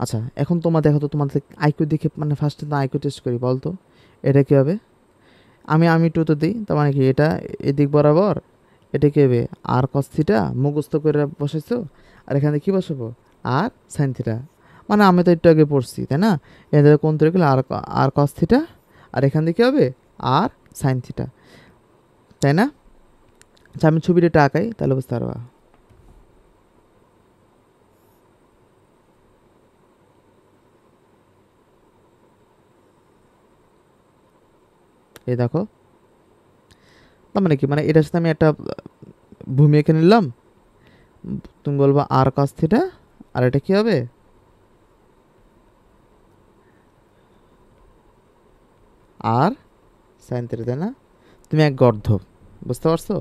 আচ্ছা, এখন তোমার দেখো তো, তোমাদের আইকিউ দেখে মানে ফার্স্টে তো আইকিউ টেস্ট করি, বলতো এটা কী হবে। আমি টু তো দিই, তার মানে কি এটা এদিক বরাবর, এটা কী হবে আর কস থিটা মুখস্থ করে বসাইছো, আর এখানে কী বসাবো আর সাইন থিটা। মানে আমি তো একটু আগে পড়ছি তাই না, এদের কোন তৈরি করলে আর কস থিটা, আর এখান থেকে কী হবে আর সাইন থিটা, তাই না? আচ্ছা, আমি ছবিটা একটু আঁকাই তাহলে বুঝতে পারবা। এই দেখো, তার মানে কি, মানে এটার সাথে আমি একটা ভূমি এঁকে নিলাম, তুমি বলবো আর কস থিটা, আর এটা কি হবে আর সাইন থিটা, তাই না? তুমি এক গর্ধব, বুঝতে পারছো?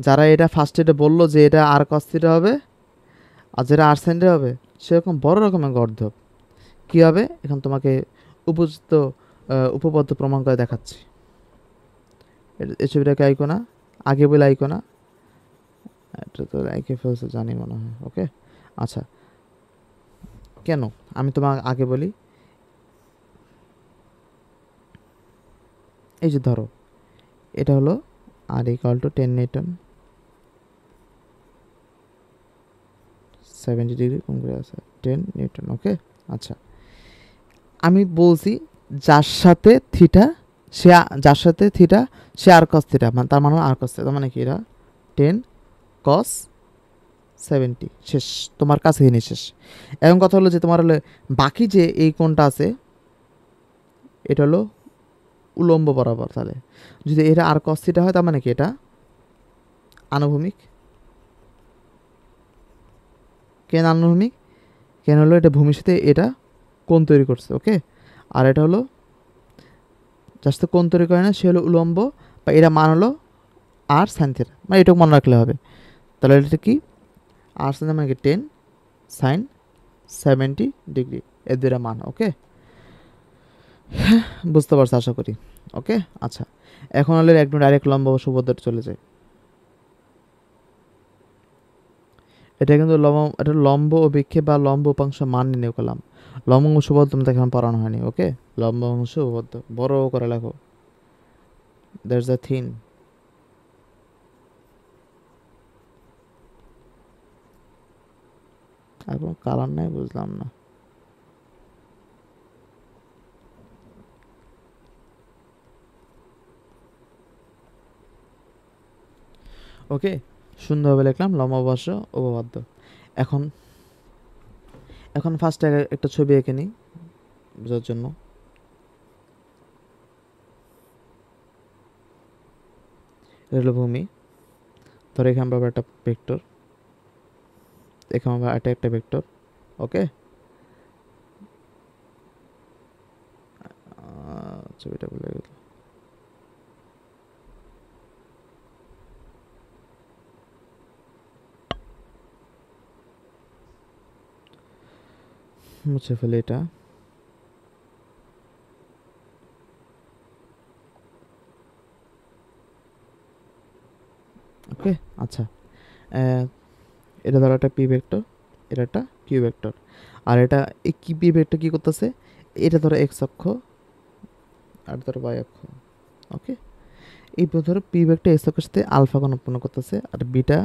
যারা এটা ফার্স্ট এটা বললো যে এটা আর কস থিটা হবে আর যেটা আর সাইন থিটা হবে, সেরকম বড় রকমের গর্ধব। কি হবে এখন তোমাকে উপযুক্ত উপপাদ্য প্রমাণ করে দেখাচ্ছি। এই ছবিটাকে আইকোনা আগে বলে আইকোনা, এটা তো একে ফেলছে জানি মনে হয়। ওকে, আচ্ছা, কেন আমি তোমাকে আগে বলি, এই যে ধরো এটা হলো আর ইকুয়াল টু 10 নিউটন, 70 ডিগ্রি কোণ করে আছে 10 নিউটন। ওকে, আচ্ছা আমি বলছি যার সাথে থিটা সে যার সাথে থিটা সে আর কস থিটা, মানে তার মানে আর কস থিটা, মানে কি এটা 10 কস 70, শেষ, তোমার কাছে জিনিস শেষ। এখন কথা হলো যে তোমার হলো বাকি যে এই কোণটা আছে এটা হলো উলম্ব বরাবর, তাহলে যদি এটা আর কস থিটা হয় তার মানে কি এটা আনুভূমিক। কেন আনুভূমিক? কেন হলো এটা ভূমির সাথে এটা কোণ তৈরি করছে। ওকে, আর এটা হলো যার সাথে কোণ তৈরি করে না সে হলো উলম্ব, বা এটা মান হলো আর সাইন থিটা, মানে এটুকু মনে রাখলে হবে। তাহলে এটা কি আর সাইন মানে কি 10 সাইন 70 ডিগ্রি, এর দুইটা মান। ওকে, বুঝতে পারছো আশা করি। ওকে, আচ্ছা এখন হলে একদম ডাইরেক্ট লম্ব ও সুবদ্ধ চলে যায়। এটা কিন্তু এটা লম্ব ও বিক্ষেপ বা লম্ব উপাংশ মান নির্ণয় করলাম। লম্ব ও সুবদ্ধ তোমাদের এখন পড়ানো হয়নি। ওকে, লম্ব অংশ সুবদ্ধ বড় করে লেখো, দ্যাটস দ্য থিং। আর কোনো কালার নাই, বুঝলাম না। ওকে, সুন্দরভাবে লিখলাম লম্ব অংশ উপপাদ্য। এখন এখন ফার্স্ট একটা ছবি এঁকে নিই বোঝার জন্য। এটা হলো ভূমি, ধর এখানে আমরা একটা ভেক্টর, এখানে আমরা এটা একটা ভেক্টর। ওকে, ছবিটা ভুলে গেল। মুছে ফেলে এটা। ওকে, আচ্ছা এটা ধরো একটা পি ভেক্টর, এটা একটা কিউ ভেক্টর, আর এটা এই কি পি ভেক্টর কী করতেছে, এটা ধরো এক্স অক্ষ আর ধরো ওয়াই অক্ষ। ওকে, এই ধরো পি ভেক্টর এক্স অক্ষের সাথে আলফা কোণ উৎপন্ন করতেছে, আর বিটা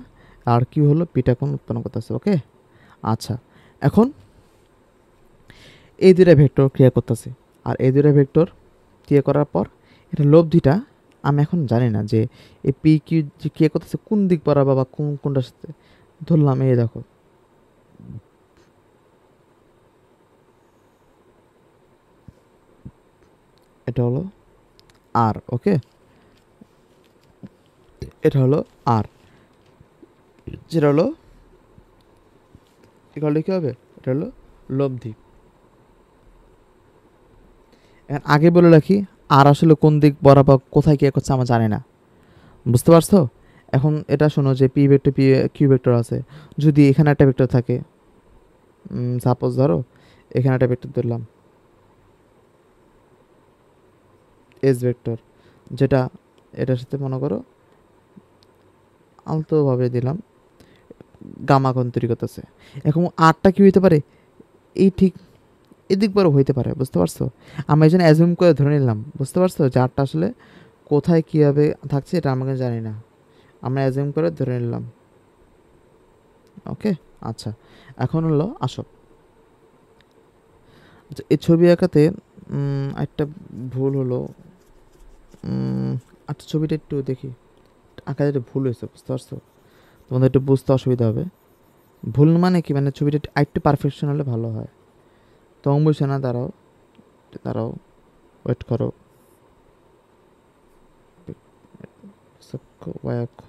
আর কিউ হলো বিটা কোণ উৎপন্ন করতেছে। ওকে, আচ্ছা এখন এই দুইটা ভেক্টর ক্রিয়া করতেছে, আর এই দুইটা ভেক্টর ক্রিয়া করার পর এটা লব্ধিটা আমি এখন জানি না যে এই পি কিউ যে ক্রিয়া করতেছে কোন দিক বরাবর বা কোন কোনটার সাথে। ধরলাম এই দেখো এটা হলো আর। ওকে, এটা হলো আর, যেটা হলো এগুলো কী হবে, এটা হলো লব্ধি। এখন আগে বলে রাখি আর আসলে কোন দিক বরাবর কোথায় কে করছে আমরা জানি না, বুঝতে পারছো? এখন এটা শোনো যে P vector P Q vector আছে, যদি এখানে একটা ভেক্টর থাকে, সাপোজ ধরো এখানে একটা ভেক্টর ধরলাম এস ভেক্টর, যেটা এটার সাথে মনে করো আলতোভাবে দিলাম গামা কোণ তৈরি করতেছে। এখন আরটা কি হইতে পারে, এই ঠিক এদিক বড় হইতে পারে, বুঝতে পারছো? আমরা এই জন্য অ্যাজুম করে ধরে নিলাম, বুঝতে পারছো, যে আরটা আসলে কোথায় কীভাবে থাকছে এটা আমাকে জানি না, আমরা অ্যাজুম করে ধরে নিলাম। ওকে, আচ্ছা এখন হলো আসো, আচ্ছা এই ছবি আঁকাতে একটা ভুল হলো, আচ্ছা ছবিটা একটু দেখি, আঁকাতে একটু ভুল হয়েছে, বুঝতে পারছো? তোমাদের একটু বুঝতে অসুবিধা হবে। ভুল মানে কি, মানে ছবিটা একটু পারফেকশন হলে ভালো হয়। তো বুঝছে না, দাঁড়াও দাঁড়াও, ওয়েট করো,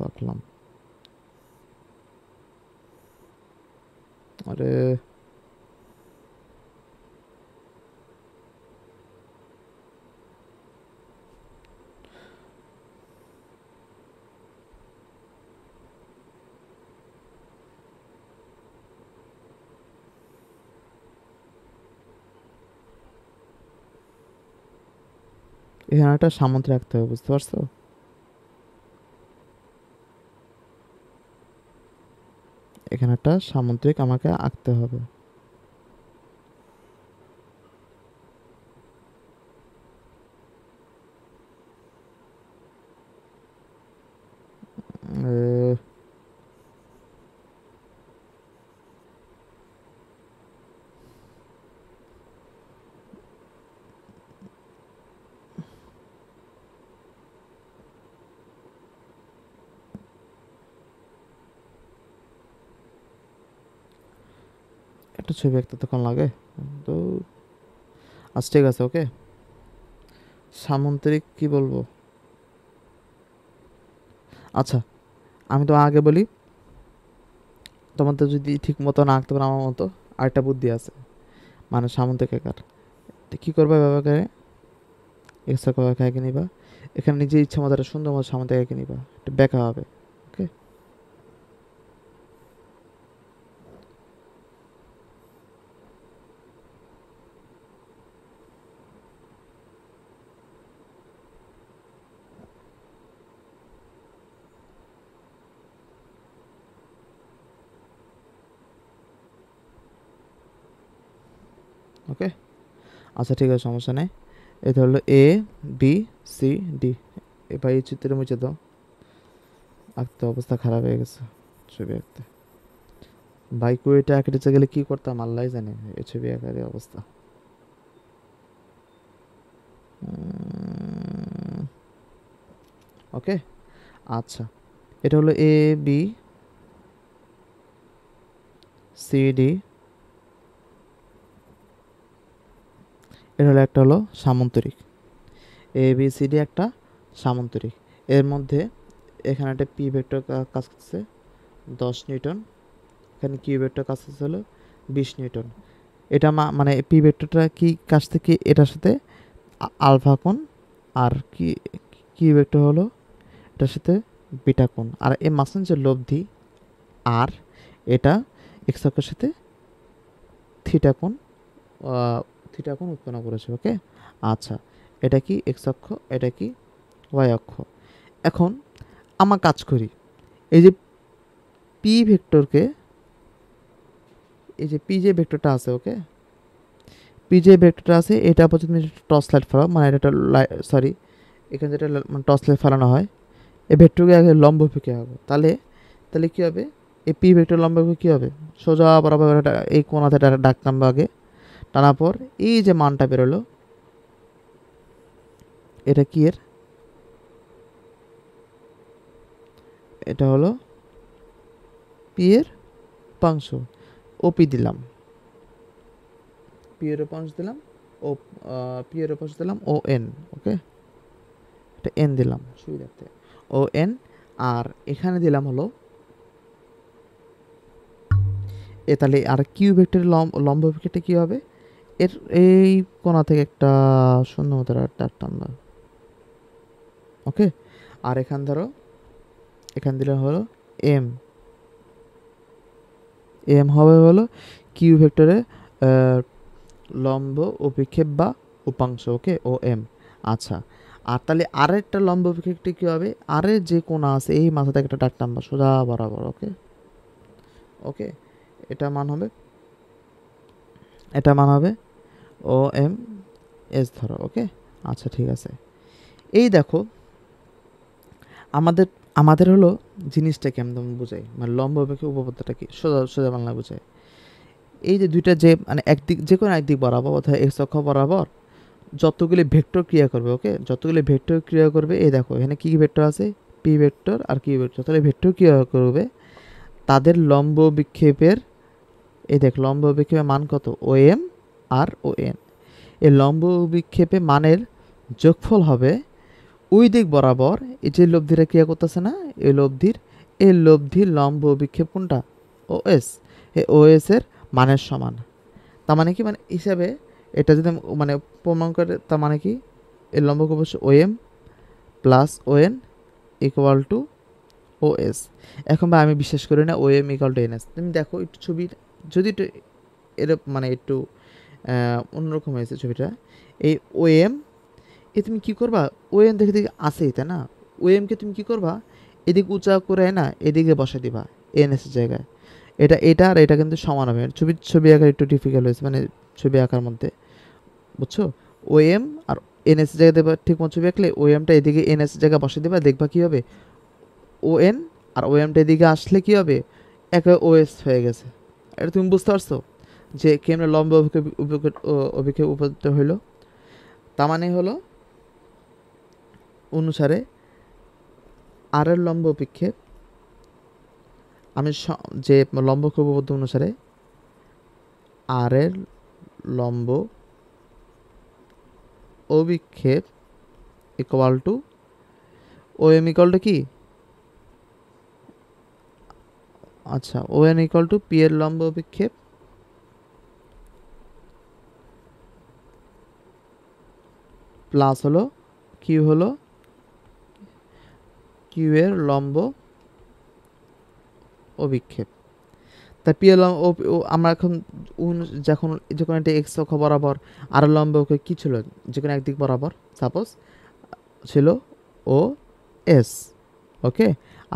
আঁকলাম, আরে এখানে একটা সামুদ্রিক রাখতে হবে, বুঝতে পারছো? এখানে একটা সামুদ্রিক আমাকে আঁকতে হবে। একটা ছবি আঁকতে তখন লাগে তো। আচ্ছা ঠিক আছে, ওকে। সামুদ্রিক কি বলবো? আচ্ছা, আমি তো আগে বলি, তোমাদের যদি ঠিক মতো না আঁকতে পারো আমার মতো, আরেকটা বুদ্ধি আছে। মানে সামুদ্রিক আঁকার তো কী করবে ব্যাপারে, এক্সট্রা করে এঁকে নিবা, এখানে নিজের ইচ্ছা মতো একটা সুন্দর মতো সামুদ্রিক এঁকে নিবা, একটা বেঁকা হবে। ওকে, ওকে। আচ্ছা ঠিক আছে, সমস্যা নেই। এটা হলো এ, বি, সি, ডি। এবার এই চিত্রে মুছে দাও, আঁকতে অবস্থা খারাপ হয়ে গেছে ছবি আঁকতে। বাইক ওইটা আঁকতে গেলে কি করতাম আল্লাহ জানে, এই ছবি আঁকার এই অবস্থা। ওকে, আচ্ছা। এটা হলো এ, বি, সি, ডি। এটা হলো একটা হলো সামন্তরিক, এ বি সি ডি একটা সামন্তরিক। এর মধ্যে এখানে একটা পি ভেক্টর কাজ করছে 10 নিউটন, এখানে কিউ ভেক্টর কাজ করছে হলো 20 নিউটন। এটা মানে পি ভেক্টরটা কি কাজ থেকে এটার সাথে আলফা কোণ, আর কি কিউ ভেক্টর হলো এটার সাথে বিটা কোণ, আর এই মাঝখানে যে লব্ধি আর এটা এক্স অক্ষের সাথে থিটা কোণ, থিটা কোণ উৎপন্ন করেছে। ওকে, আচ্ছা। এটা কি এক্স অক্ষ, এটা কি ওয়াই অক্ষ। এখন আমার কাজ করি, এই যে পি ভেক্টরকে, এই যে পি যে ভেক্টরটা আছে, ওকে, পি যে ভেক্টরটা আছে এটা পর্যন্ত টস লাইট ফেলা, মানে এটা সরি, এখানে যেটা মানে টস লাইট ফেলানো হয়, এই ভেক্টরকে আগে লম্ব অভিমুখে আঁকবো। তাহলে তাহলে কী হবে, এই পি ভেক্টর লম্ব অভিমুখে কী হবে, সোজা বরাবর এই কোণাতে ডাক নামবে আগে, টানার পর এই যে মানটা বেরোলো, এটা কি এর, এটা হলো পি এর উপাংশ, ওপি দিলাম, পি এর উপাংশ দিলাম, ও পি এর উপাংশ দিলাম ও এন। ওকে, এটা এন দিলাম সুবিধার্থে, ও এন। আর এখানে দিলাম হলো এ, তাহলে আর কিউ ভেক্টরের লম্ব ভেক্টরটা কী হবে, এর এই কোণা থেকে একটা শূন্য মতো ডাকতাম না। ওকে, আর এখান ধরো, এখান দিলে হলো এম, এম হবে হলো কিউ ভেক্টরের লম্ব অভিক্ষেপ বা উপাংশ। ওকে, ও এম। আচ্ছা, আর তাহলে আরেকটা লম্ব অভিক্ষেপটি কী হবে, আরের যে কোণা আছে এই মাথা থেকে একটা ডাকতাম বা সোজা বরাবর। ওকে, ওকে, এটা মান হবে, এটা মান হবে ও এম এস ধরো। ওকে, আচ্ছা ঠিক আছে। এই দেখো আমাদের আমাদের হলো জিনিসটা কেমন বোঝাই, মানে লম্ব অভিক্ষেপ উপপাদ্যটা কি সোজা সোজা বাংলা বোঝায়। এই যে দুইটা যে মানে একদিক, যে কোনো একদিক বরাবর অর্থাৎ এক্স অক্ষ বরাবর যতগুলি ভেক্টর ক্রিয়া করবে, ওকে, যতগুলি ভেক্টর ক্রিয়া করবে, এই দেখো এখানে কী কী ভেক্টর আছে, পি ভেক্টর আর কিউ ভেক্টর, তাহলে ভেক্টর ক্রিয়া করবে তাদের লম্ব বিক্ষেপের, এই দেখ লম্ব বিক্ষেপের মান কত, ও এম আর ও এন। এই লম্ব বিক্ষেপে মানের যোগফল হবে ওই দিক বরাবর এই যে লব্ধিরা ক্রিয়া করতেছে না, এই লব্ধির লম্ব বিক্ষেপ কোনটা, ও এস, এই ও এস এর মানের সমান। তার মানে কি, মানে হিসাবে এটা যদি মানে প্রমাণ করে, তার মানে কি এর লম্ব অবশ্য O M plus O N equal to O S. এখন বা আমি বিশ্বাস করি না O M equal to N S. তুমি দেখো একটু ছবি, যদি একটু এর মানে একটু অন্যরকম হয়েছে ছবিটা, এই ও এম এ তুমি কী করবা, ও এম দেখে দেখে আসেই তাই না, ও এমকে তুমি কী করবা, এদিকে উঁচা করে না এদিকে বসে দিবা এন এস জায়গায়। এটা আর এটা কিন্তু সমান হবে, ছবি আঁকা একটু ডিফিকাল্ট হয়েছে, মানে ছবি আঁকার মধ্যে, বুঝছো। ও এম আর এন এস জায়গায় দেবা, ঠিক মতো ছবি আঁকলে ও এমটা এদিকে এন এস জায়গায় বসে দেবা, দেখবা কী হবে, ও এন আর ও এমটা এদিকে আসলে কী হবে, একে ও এস হয়ে গেছে। এটা তুমি বুঝতে পারছো যে কেমন লম্ব অভিক্ষেপ উপপাদ্য হইল। তার মানে হলো অনুসারে আর এর লম্ব অভিক্ষেপ, আমি যে লম্ব উপপাদ্য অনুসারে আর এর লম্ব অভিক্ষেপ equal to O M equal to কি, আচ্ছা O N equal to P এর লম্ব অভিক্ষেপ প্লাস হলো কিউ হলো কিউ এর লম্ব অভিক্ষেপ। তা পি এল আমরা এখন যখন যখন একটা এক্স অক্ষ বরাবর আর লম্ব অক্ষ কী ছিল, যে কোনো একদিক বরাবর সাপোজ ছিল ও এস, ওকে।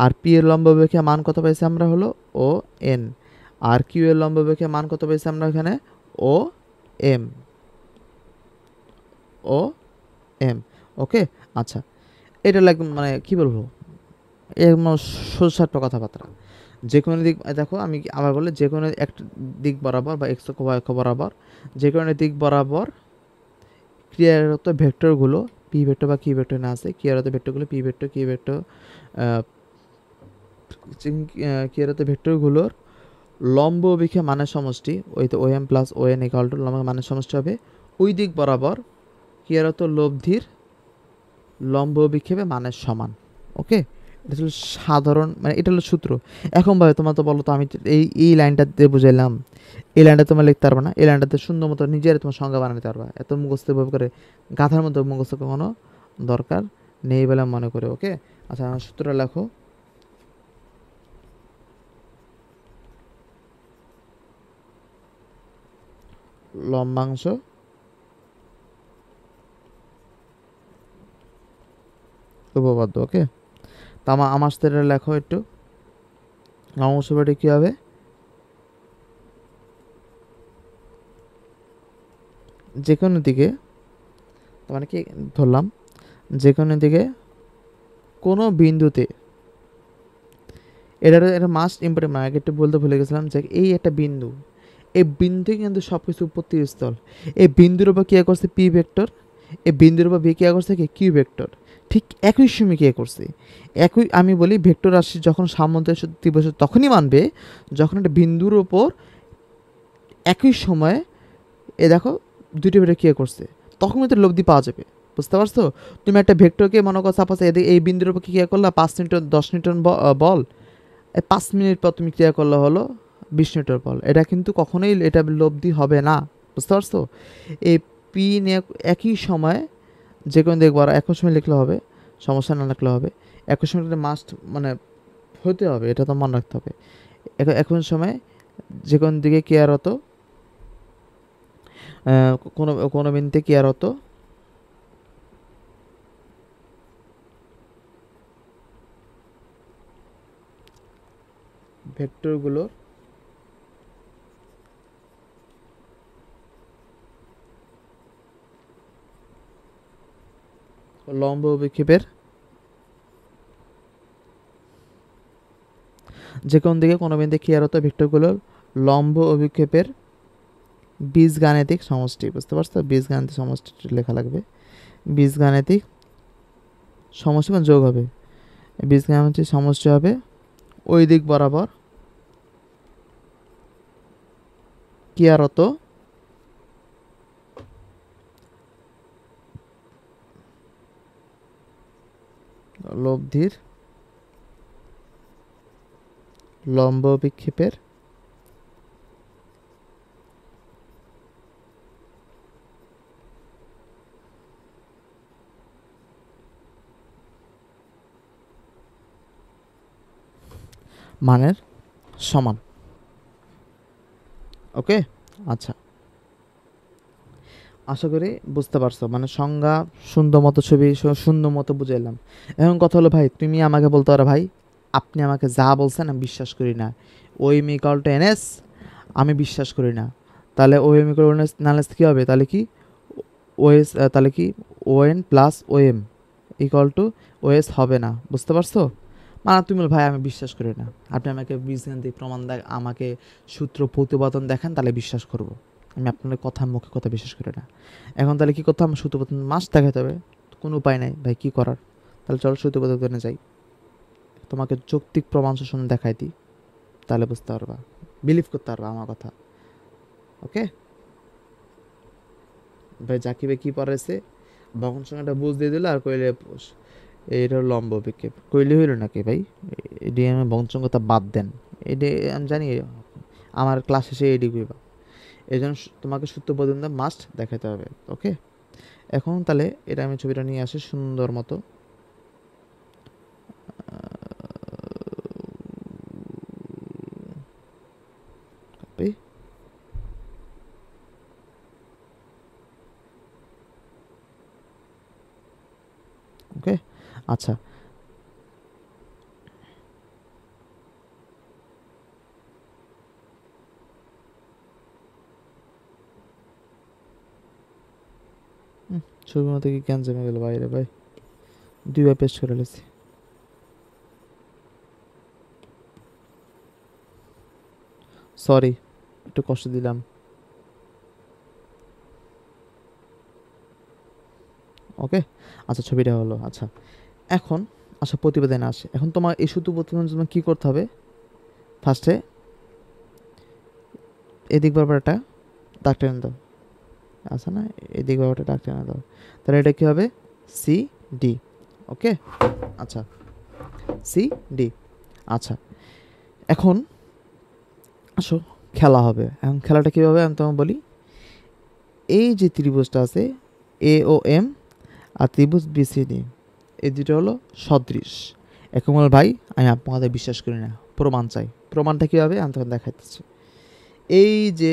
আর পি এর লম্ব অভিক্ষেপ মান কত পেয়েছি আমরা হলো ও এন, আর কিউ এর লম্ব অভিক্ষেপ মান কত পেয়েছি আমরা এখানে ও এম, ও এম, ওকে। আচ্ছা এটা লাগবে মানে কী বলবো, এরকম সোজসাপটা কথাবার্তা। যে কোনো দিক দেখো আমি আবার বলি, যে কোনো একটা দিক বরাবর বা এক্স অক্ষ বা অক্ষ বরাবর যে কোনো দিক বরাবর ক্রিয়ারত ভেক্টরগুলো পি ভেক্টর বা কি ভেক্টর না আছে, ক্রিয়ারত ভেক্টরগুলো পি ভেক্টর কি ভেক্টর, ক্রিয়ারত ভেক্টরগুলোর লম্ব অভিক্ষেপ মানের সমষ্টি ওই তো O M plus O N equal to লম্ব মানের সমষ্টি হবে ওই দিক বরাবর ক্রিয়ারত লব্ধির লম্ব অভিক্ষেপে মানের সমান, ওকে। এটা হলো সাধারণ মানে এটা হলো সূত্র। এখন ভাবে তোমার তো বলো তো আমি এই লাইনটা দিয়ে বুঝাইলাম, এই লাইনটা তোমার লিখতে পারবে না, এই লাইনটাতে সুন্দর মতো নিজের তোমার সংজ্ঞা বানাতে পারবা, এত মুখস্থ ভাবে করে গাথার মতো মুখস্থ কোনো দরকার নেই বলে মনে করে, ওকে। আচ্ছা আমার সূত্রটা লেখো, লম্বাংশ উপপাদ্য, ওকে। তা আমার সাথে লেখো একটু লম্বাংশটা কী হবে, যে কোনো দিকে মানে কি ধরলাম, যে কোনো দিকে কোনো বিন্দুতে এটা মাস্ট ইম্পর্টেন্ট, মানে আগে একটু বলতে ভুলে গেছিলাম যে এই একটা বিন্দু, এই বিন্দু কিন্তু সব কিছু উৎপত্তির স্থল, এই বিন্দুর উপর কী করছে পি ভেক্টর, এই বিন্দুর উপর বি কী করছে কি কিউ ভেক্টর, ঠিক একই সময় কী করছে একই, আমি বলি ভেক্টর রাশি যখন সামঞ্জস্য দিবস তখনই মানবে যখন একটা বিন্দুর ওপর একই সময়ে এ দেখো দুটি ভেক্টর কী করছে, তখন কিন্তু লব্ধি পাওয়া যাবে, বুঝতে পারছো। তুমি একটা ভেক্টরকে মনে করো সাপোজ এই বিন্দুর উপর কী করলা 5 নিউটন 10 নিউটন বল, এই 5 মিনিট পর তুমি ক্রিয়া করলে হলো 20 নিউটন বল, এটা কিন্তু কখনোই এটা লব্ধি হবে না, বুঝতে পারছো। এই পি নিয়ে একই সময় যে কোনো দেখবো আর একই সময় লিখলে হবে, সমস্যা না লিখলে হবে, একই সময় মাস্ট মানে হতে হবে, এটা তো মনে রাখতে হবে। এখন সময় যে কোনো দিকে ক্রিয়ারত কোনো কোনো বিন্দুতে ক্রিয়ারত ভেক্টরগুলোর লম্ব অভিক্ষেপের যে কোন দিকে কোনো বিন্দুতে ক্রিয়ারত ভেক্টরগুলোর লম্ব অভিক্ষেপের বীজগাণিতিক সমষ্টি, বুঝতে পারছো, বীজগাণিতিক সমষ্টি লেখা লাগবে, বীজগাণিতিক সমষ্টি মানে যোগ হবে, বীজগাণিতিক সমষ্টি হবে ওই দিক বরাবর ক্রিয়ারত লব্ধির লম্ব বিক্ষেপের মানের সমান, ওকে। আচ্ছা আশা করি বুঝতে পারছো, মানে সংজ্ঞা সুন্দর মতো ছবি সুন্দর মতো বুঝাইলাম। এখন কথা হলো ভাই তুমি আমাকে বলতে পারো ভাই আপনি আমাকে যা বলছেন আমি বিশ্বাস করি না, ওই ইকুয়াল টু এনএস আমি বিশ্বাস করি না, তাহলে ও এম ইকুয়াল টু নালেস কী হবে, তাহলে কি ওএস, তাহলে কি O N plus O M equal to OS হবে না, বুঝতে পারছো। মানে তুমি বলো ভাই আমি বিশ্বাস করি না, আপনি আমাকে বীজগাণিতিক প্রমাণ আমাকে সূত্র প্রতিপাদন দেখেন তাহলে বিশ্বাস করব, আমি আপনার কথা মুখে কথা বিশ্বাস করি না। এখন তাহলে কী করতে হবে, সূত্র প্রতিপাদন মাস দেখাতে হবে, কোনো উপায় নাই ভাই কী করার, তাহলে চলো সূত্র প্রতিপাদনে যাই, তোমাকে যৌক্তিক প্রমাণ শোষণ দেখাই দিই, তাহলে বুঝতে পারবা, বিলিভ করতে পারবা আমার কথা, ওকে ভাই, জাকিবে কি পড়াইছে, বহন সংখ্যাটা বুঝ দিয়ে দিল আর কইলে এইটা লম্ব বিক্ষেপ কইলে হইল নাকি ভাই? এডি আমি বহন সংখ্যাটা বাদ দেন, এডি আমি জানি আমার ক্লাস শেষে এডি কইবা, এই জন্য তোমাকে সূত্র পর্যন্ত মাস্ট দেখাতে হবে। ওকে, এখন তাহলে এটা আমি ছবিটা নিয়ে আসি সুন্দর মতো। ওকে আচ্ছা, ছবির মতো কি ক্যান জমে গেল বাইরে ভাই, দুইবার পেস্ট করে লেছি। সরি, একটু কষ্ট দিলাম। ওকে আচ্ছা, ছবিটা হলো। আচ্ছা এখন আচ্ছা প্রতিবেদনে আসে, এখন তোমার এই সূত্র প্রতিবেদনের জন্য কী করতে হবে? ফার্স্টে এদিক বরাবর একটা দাগ টেনে দাও, আচ্ছা না, এদিক বরাবর একটা দাগ টেনে দাও, তাহলে এটা কী হবে? C D. ওকে আচ্ছা, সি ডি। আচ্ছা এখন আসো খেলা হবে। এখন খেলাটা কীভাবে আমি তোমাকে বলি, এই যে ত্রিভুজটা আছে এ ও এম আর ত্রিভুজ বিসিডি, এই দুটো হলো সদৃশ। এখন বল ভাই আমি আপনাদের বিশ্বাস করি না, প্রমাণ চাই। প্রমাণটা কীভাবে আমি তখন দেখাইতেছি। এই যে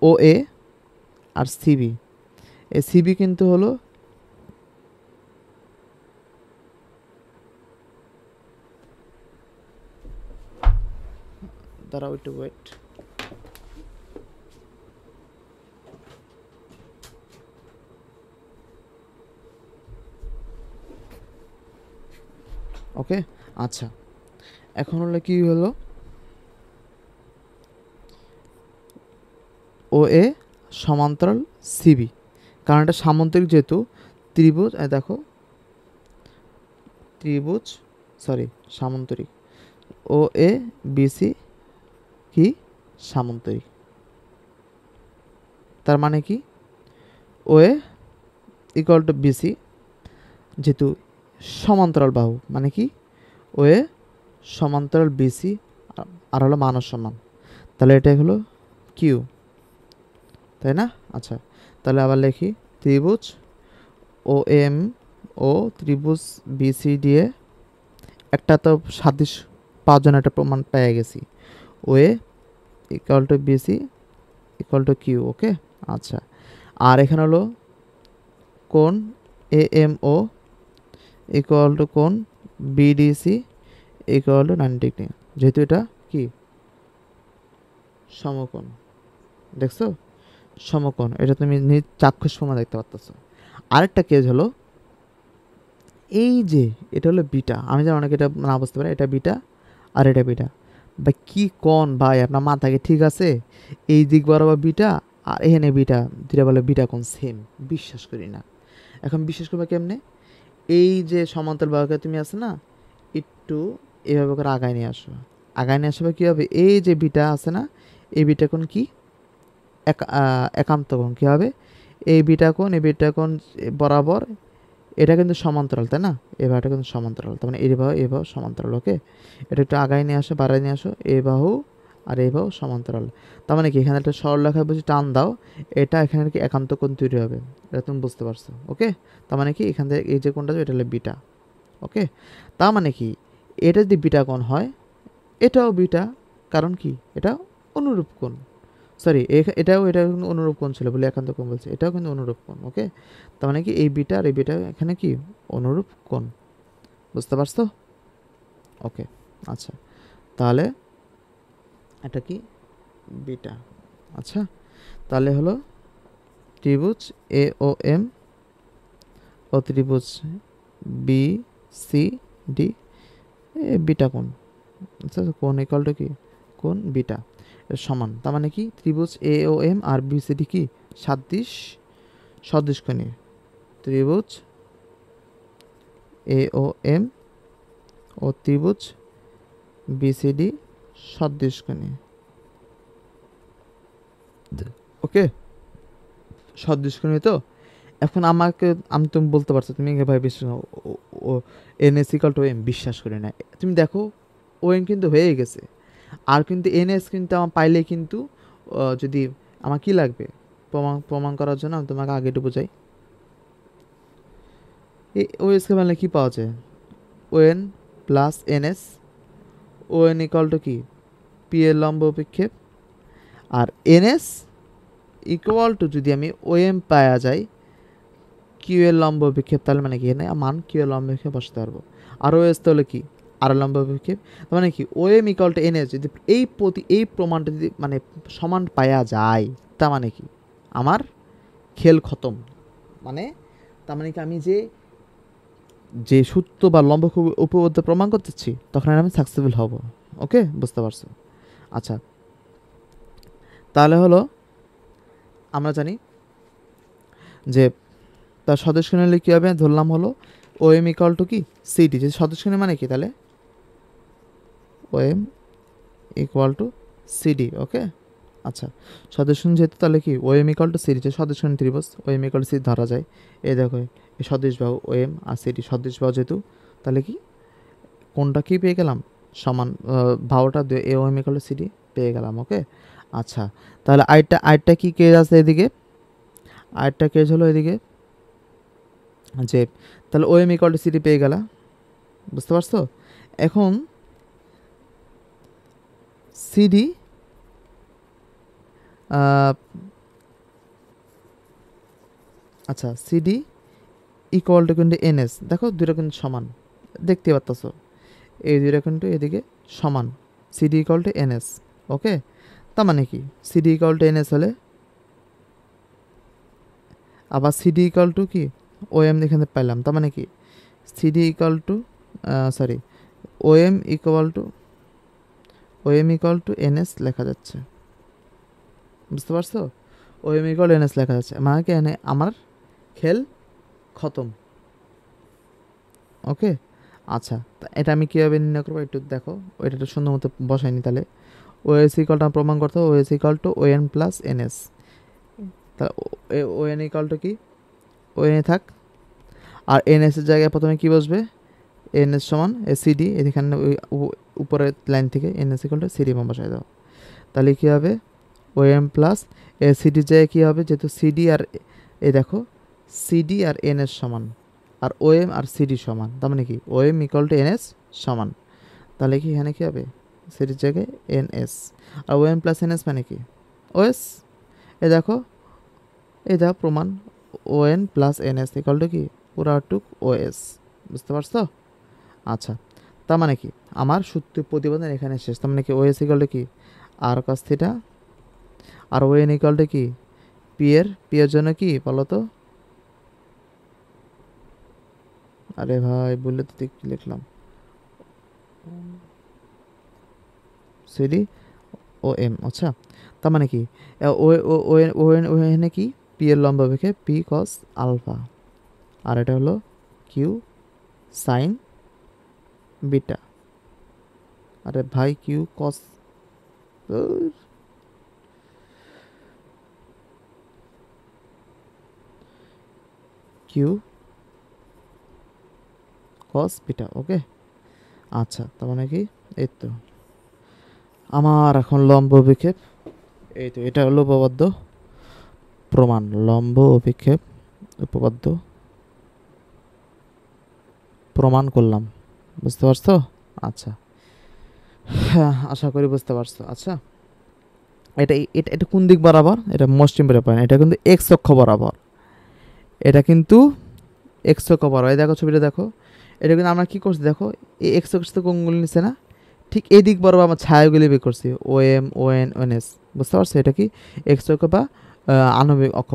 ও এ আর সিবি, এই সিবি কিন্তু হলো দাঁড়াও একটু ওয়েট, ওকে আচ্ছা এখন হলো কি হলো, ও এ সমান্তরাল সিবি, কারণ এটা সামান্তরিক যেহেতু ত্রিভুজ, দেখো ত্রিভুজ সরি সামান্তরিক, ও এ বিসি কি সামান্তরিক, তার মানে কি ও এ ইকুয়াল টু বিসি, যেহেতু সমান্তরাল বাহু মানে কি ও এ সমান্তরাল বিসি আর হলো মানব সমান, তাহলে এটা হলো কিউ, তাই না? আচ্ছা তাহলে আবার লিখি ত্রিভুজ ও এম ও ত্রিভুজ বিসিডি এ একটা তো সাদৃশ্য পাওয়ার জন্য একটা প্রমাণ পেয়ে গেছি, O A equal to BC equal to Q. Okay আচ্ছা, আর এখানে হলো কোণ A M O equal to কোণ বিডিসি ইকুয়াল টু 90 ডিগ্রি, যেহেতু এটা কি সমকোণ, দেখছো সমকোণ, এটা তুমি নিজ চাক্ষুষ প্রমাণ দেখতে পাচ্ছ। আরেকটা কেস হলো এই যে এটা হলো বিটা, আমি জানি অনেকে এটা না বুঝতে পারে, এটা বিটা আর এটা বিটা, বা কি কোণ ভাই আপনার মাথাকে ঠিক আছে? এই দিক বরাবর বিটা আর এখানে বিটা, দুটা বলে বিটা কোণ সেম, বিশ্বাস করি না। এখন বিশ্বাস করবে কেমনে? এই যে সমান্তরাল বাহুকে তুমি আছে না, একটু এভাবে করে আগায় নিয়ে আসো, আগায় নিয়ে আসবে কী হবে, এই যে বিটা আছে না, এই বিটা কোণ কি একান্ত কোণ কী হবে, এই বিটা কোণ বরাবর এটা কিন্তু সমান্তরাল, তাই না? এই বাহুটা কিন্তু সমান্তরাল, তার মানে এই বাহু সমান্তরাল। ওকে এটা একটু আগায় নিয়ে আসো, বাড়ায় নিয়ে আসো, এই বাহু আর এই বাহু সমান্তরাল, তার মানে কি এখানে একটা সরলরেখায় বুঝি টান দাও, এটা এখানে কি একান্ত কোণ তৈরি হবে, এটা তুমি বুঝতে পারছো? ওকে তার মানে কি এখান থেকে এই যে কোণটা এটা হলো বিটা। ওকে তার মানে কি এটা যদি বিটা কোণ হয় এটাও বিটা, কারণ কি এটা অনুরূপ কোণ, সরি এটাও কিন্তু অনুরূপ কোণ ছিল বলে একান্ত কোণ বলছে, এটাও কিন্তু অনুরূপ কোণ। ওকে তার মানে কি এই বিটা আর এই বিটা এখানে কি অনুরূপ কোণ, বুঝতে পারছো? ওকে আচ্ছা তাহলে এটা কি বিটা। আচ্ছা তাহলে হলো ত্রিভুজ এ ও এম ও ত্রিভুজ বি সি ডি বিটা কোণ, আচ্ছা কোণ ইকুয়াল টু কি কোণ বিটা এর সমান, তার মানে কি ত্রিভুজ এ ও M R B C D কি সদৃশ কোণী, ত্রিভুজ এ ও এম ও ত্রিভুজ বিসিডি সদৃশ কোণী। ওকে, সদৃশকোণী তো। এখন আমি তুমি বলতে পারছো তুমি ভাই বিশ্বাস O N S equal to M, বিশ্বাস করি না। তুমি দেখো ও এম কিন্তু হয়ে গেছে, আর কিন্তু এন এস কিন্তু আমার পাইলে কিন্তু যদি আমার কি লাগবে প্রমাণ করার জন্য আমি তোমাকে আগে একটু বোঝাই। ও এসকে মানে কি পাওয়া যায়, O N plus N S, O N equal to কি পি এর লম্ব অভিক্ষেপ, আর এন এস ইকুয়াল টু যদি আমি ও এম পাওয়া যায় কিউ এর লম্ব অভিক্ষেপ, তাহলে মানে কি এখানে মান কিউ এর লম্ব অভিক্ষেপ বসাতে পারবো। আর ও এস তাহলে কি আর লম্ব অভিক্ষেপ, তার মানে কি O M equal to N S যদি এই প্রমাণটা যদি মানে সমান পাওয়া যায়, তার মানে কি আমার খেল খতম। মানে তার মানে কি আমি যে যে সূত্র বা লম্ব উপপাদ্য প্রমাণ করতেছি তখন আর আমি সাকসেসফুল হব। ওকে, বুঝতে পারছো? আচ্ছা, তাহলে হলো আমরা জানি যে তার সদস্য নিলে কী হবে, ধরলাম হলো ও এম ইকাল টু কি সিডি, যে সদস্য মানে কি তাহলে O M equal two CD. ওকে, আচ্ছা, সদস্য যেহেতু তাহলে কি O M equal to CD, যে সদস্য ত্রিভুজ ও এম ইকাল টু সিডি ধরা যায়। এই দেখো এই সদৃশ বাহু ও এম আর সিডি সদৃশ বাহু যেহেতু, তাহলে কি কোনটা কি পেয়ে গেলাম সমান, বাহুটা এ ও এম ইকাল টু সিডি পেয়ে গেলাম। ওকে, আচ্ছা, তাহলে আরেকটা কি কেজ আছে এদিকে, আরেকটা কেজ হলো এদিকে যে তাহলে O M equal to CD পেয়ে গেলা, বুঝতে পারছো? এখন সিডি আচ্ছা সিডি ইকুয়াল টু কিন্তু এনএস, দেখো দুইটা কিন্তু সমান, দেখতে পাচ্ছ এই দুইটা কিন্তু এদিকে সমান, সিডি ইকুয়াল টু এনএস। ওকে, তার মানে কি সিডি ইকুয়াল টু এনএস হলে আবার সিডি ইকুয়াল টু কি ও এম এখানে পাইলাম, তার মানে কি CD equal to sorry O M equal to NS লেখা যাচ্ছে, বুঝতে পারছো? ও এম ইকুয়াল এনএস লেখা যাচ্ছে, মানে কি এনে আমার খেল খতম। ওকে, আচ্ছা, এটা আমি কীভাবে নির্ণয় করবো একটু দেখো, ওইটা একটু সুন্দর মতো বসাইনি। তাহলে ও এস ইকালটা প্রমাণ করতে হবে, O S equal to O N plus N S, তা ও এন ইকাল টু কি ও এনে থাক, আর এন এস এর জায়গায় প্রথমে কি বসবে এন এস সমান এ সিডি, এখানে ওই উপরের লাইন থেকে N S equal two CD মান বসাই দাও, তাহলে কী হবে ও এম প্লাস এ সিডির জায়গায় কী হবে, যেহেতু সিডি আর এই দেখো সিডি আর এন এস সমান, আর ও এম আর সিডি সমান, তার মানে কি O M equal to N S সমান, তাহলে কি এখানে কী হবে সিডির জায়গায় এন এস, আর O M plus N S মানে কি ও এস, এই দেখো প্রমাণ O N plus N S equal to কি পুরা টুক ও এস, বুঝতে পারছো? আচ্ছা, তার মানে কি আমার সূত্র প্রতিবেদন এখানে শেষ, তার মানে কি ও এস ইকুয়াল টু কি আর কস থিটা, আর ও এন ইকুয়াল টু কি পি এর জন্য কি বলো তো, আরে ভাই বললে তো কি লিখলাম সিডি ও এম। আচ্ছা, তার মানে কি ওখানে কি পি এর লম্ব অভিক্ষেপ পি কস আলফা, আর এটা হলো কিউ সাইন বিটা। আরে ভাই Q cos, Q cos beta. Okay, আচ্ছা, তার মানে কি এই তো আমার এখন লম্ব অভিক্ষেপ, এই তো এটা হলো উপপাদ্য প্রমাণ, লম্ব অভিক্ষেপ উপপাদ্য প্রমাণ করলাম, বুঝতে পারছো? আচ্ছা, হ্যাঁ আশা করি বুঝতে পারছো। আচ্ছা, এটা এটা এটা কোন দিক বরাবর, এটা মোস্ট ইম্পর্টেন্ট, এটা কিন্তু এক্স অক্ষ বরাবর, এটা কিন্তু এক্স অক্ষ বরাবর। এই দেখো ছবিটা দেখো, এটা কিন্তু আমরা কী করছি দেখো, এই এক্স অক্ষ থেকে কোণগুলি নিচ্ছে না, ঠিক এই দিক বরাবর আমার ছায়াগুলি বের করছি O M O N O N S, বুঝতে পারছো? এটা কি এক্স অক্ষ বা আণবিক অক্ষ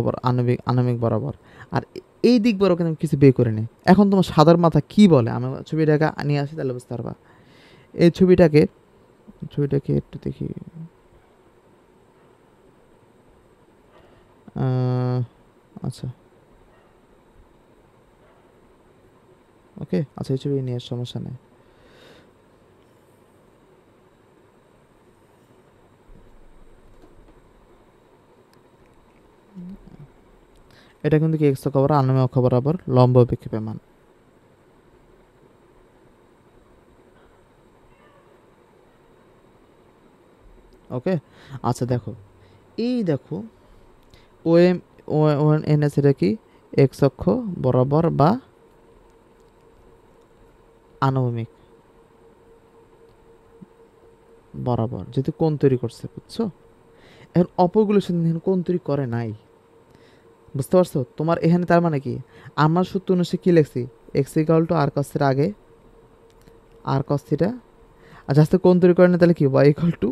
আণবিক বরাবর, আর এই দিক বরাবর কিন্তু আমি কিছু বের করে নিই। এখন তোমার সাদার মাথা কি বলে, আমি ছবিটাকে নিয়ে আসি তাহলে বুঝতে পারবা। এই ছবিটাকে একটু দেখি, আচ্ছা ওকে, আচ্ছা এই ছবি নিয়ে সমস্যা নেই। এটা কিন্তু কি এক্স অক্ষ বরাবর আনুভূমিক অক্ষ বরাবর লম্ব অভিক্ষেপের মান। ওকে, আচ্ছা দেখো, এই দেখো ও এম ও এন এস এটা কি এক্স অক্ষ বরাবর বা আনুভূমিক বরাবর যেহেতু কোণ তৈরি করছে, বুঝছো? এখন অপরগুলো সাথে কোণ তৈরি করে নাই, বুঝতে পারছো? তোমার এখানে তার মানে কি, আমার সূত্র অনুসারে কী লিখছি, X equal to R cos theta আগে, আর কস থিটা, আর যাতে কোণ তৈরি করে না তাহলে কি Y equal to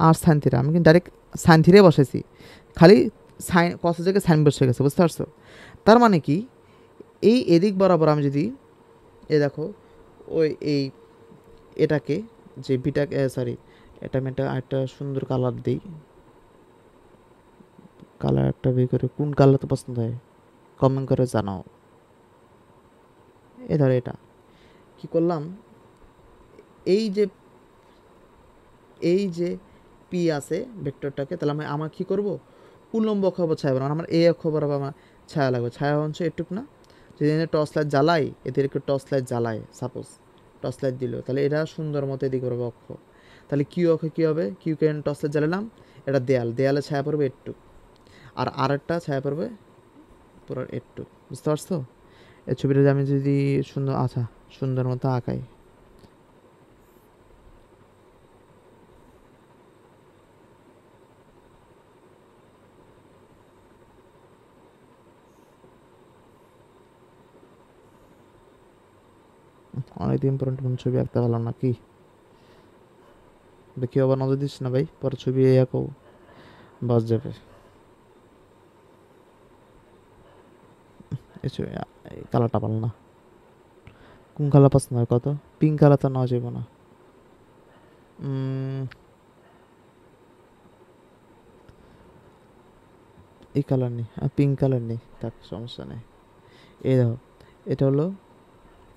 R sine theta. আমি কিন্তু ডাইরেক্ট সাইন থিটাই বসাইছি, খালি সাইন কসের জায়গায় সাইন বসে গেছে, বুঝতে পারছো? তার মানে কি এই এদিক বরাবর আমি যদি দেখো ওই এটাকে যে বিটাকে সরি এটা আমি একটা সুন্দর কালার দিই, কালার একটা বের করে, কোন কালার তো পছন্দ হয় কমেন্ট করে জানাও। ধরো এটা কি করলাম, এই যে পি আছে ভেক্টরটাকে, তাহলে আমি আমার কী করবো, উল্লম্ব অক্ষ বরাবর ছায়া বানাবো। আমার এই অক্ষ বরাবর আমার ছায়া লাগবে, ছায়া অংশ এটুক না, যদি টর্চ লাইট জ্বালাই, এদেরকে টর্চ লাইট জ্বালায়, সাপোজ টর্চ লাইট দিল, তাহলে এটা সুন্দর মতো এদিকে করবো অক্ষ, তাহলে কিউ অক্ষ কী হবে, কিউ কে টর্চ লাইট জ্বালালাম, এটা দেয়ালে ছায়া পড়বে একটু, আর আরেকটা ছায়া পড়বে পুরো একটু, বুঝতে পারছো? এই ছবিটা আমি যদি সুন্দর সুন্দর মতো আঁকাই, অনেকদিন পর ছবি আঁকতে পারলাম না, কি দেখি আবার নজর দিস না ভাই, পরে ছবি আঁকো বাস যাবে। এই ছবি এই কালারটা পারল না, কোন কালার পছন্দ হয় কত, পিঙ্ক কালার তো নেওয়া যাবে না, এই কালার নেই, পিঙ্ক কালার নেই, থাক সমস্যা নেই। এই দেখো এটা হলো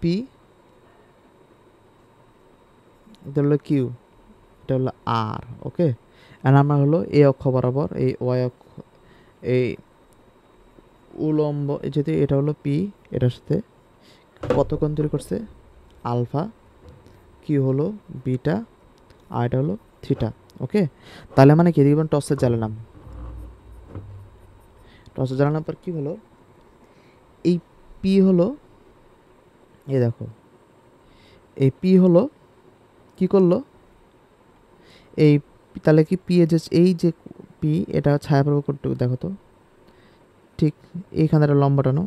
পি, এটা হলো কিউ, এটা হলো আর, ওকে। আর আমরা হলো এই অক্ষ বরাবর এই ওয়াই অক্ষ, এই উলম্ব, যেহেতু এটা হলো পি, এটার সাথে কত কোণ তৈরি করছে, আলফা, কিউ হলো বিটা, আর এটা হলো থিটা, ওকে। তাহলে মানে কি দেখবেন টসে জ্বালালাম, টসে জ্বালানোর পর কী হলো, এই পি হলো, এই দেখো এই পি হলো কি করলো, এই তাহলে কি পি এই যে পি এটা ছায়া প্রভাব করতে দেখো তো, ঠিক এইখানে একটা লম্বা টানো,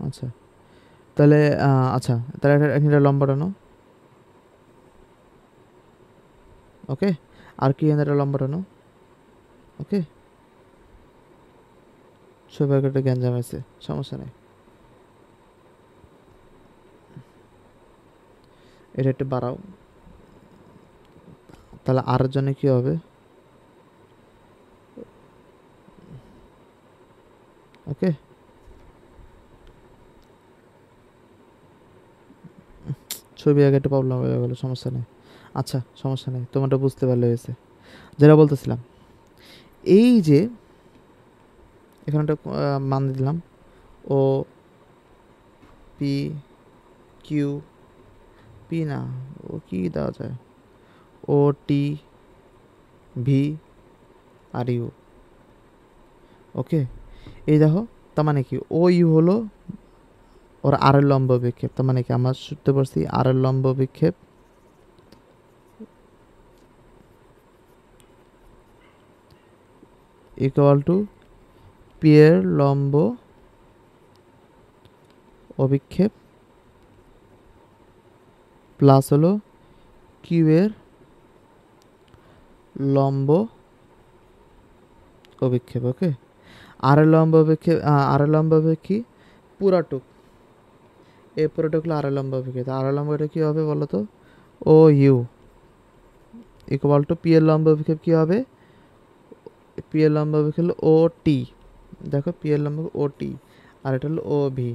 আচ্ছা তাহলে আচ্ছা তাহলে একটা লম্বা টানো, ওকে। আর কি একটা লম্বা টানো, ওকে। সবাই একটা গ্যাঞ্জাম আছে, সমস্যা নেই, এটা একটু বাড়াও, তাহলে আর জন্য কি হবে, ওকে। ছবি আগে একটা প্রবলেম হয়ে গেলো, সমস্যা নেই, আচ্ছা সমস্যা নেই, তোমারটা বুঝতে পারলে হয়েছে। যেটা বলতেছিলাম, এই যে এখানে একটা মান দিলাম, ও পি কিউ, পি না, ও কি দেওয়া যায়, ও টি ভি আর ইউ, ওকে। এই দেখো তার মানে কি ও ইউ হলো ওর আর এর লম্ব বিক্ষেপ, তার মানে কি আমরা সূত্রে পড়ছি আর এর লম্ব বিক্ষেপ ইকুয়াল টু পি এর লম্ব অভিক্ষেপ প্লাস হলো কিউ এর লম্ব অভিক্ষেপ, ওকে। আর এর লম্ব অভিক্ষেপ, আর এর লম্ব অভিক্ষেপ পুরাটুক, এই পুরোটুক হলো আর এর লম্ব অভিক্ষেপ, আর এর লম্ব এটা কী হবে বলো তো, ও ইউ ইকুয়াল টু পি এর লম্ব অভিক্ষেপ কী হবে, পি এর লম্ব অভিক্ষেপ হলো ও টি, দেখো পি এর লম্ব ও টি, আর এটা হলো ও ভি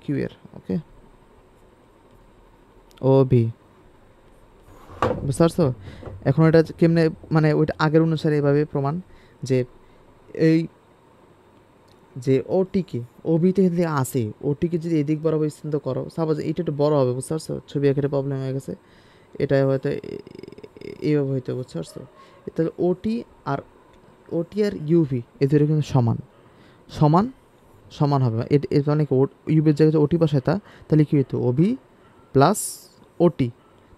কিউ এর, ওকে, ও ভি, বুঝতে পারছো? এখন এটা কেমনে মানে ওইটা আগের অনুসারে এভাবে প্রমাণ যে এই যে ওটিকে ওবিতে যদি আসে ওটিকে যদি এদিক বরাবর স্থানান্তর করো, সাপোজ এইটা একটু বড় হবে, বুঝতে পারছো? ছবি আঁকাতে প্রবলেম হয়ে গেছে, এটা হয়তো এইভাবে হইতে, বুঝতে পারছো? তাহলে ওটি আর ইউভি এদের কিন্তু সমান সমান সমান হবে। এটা মানে ইউভির জায়গায় ওটি বসায় তাহলে কি হইতো ওবি প্লাস ওটি,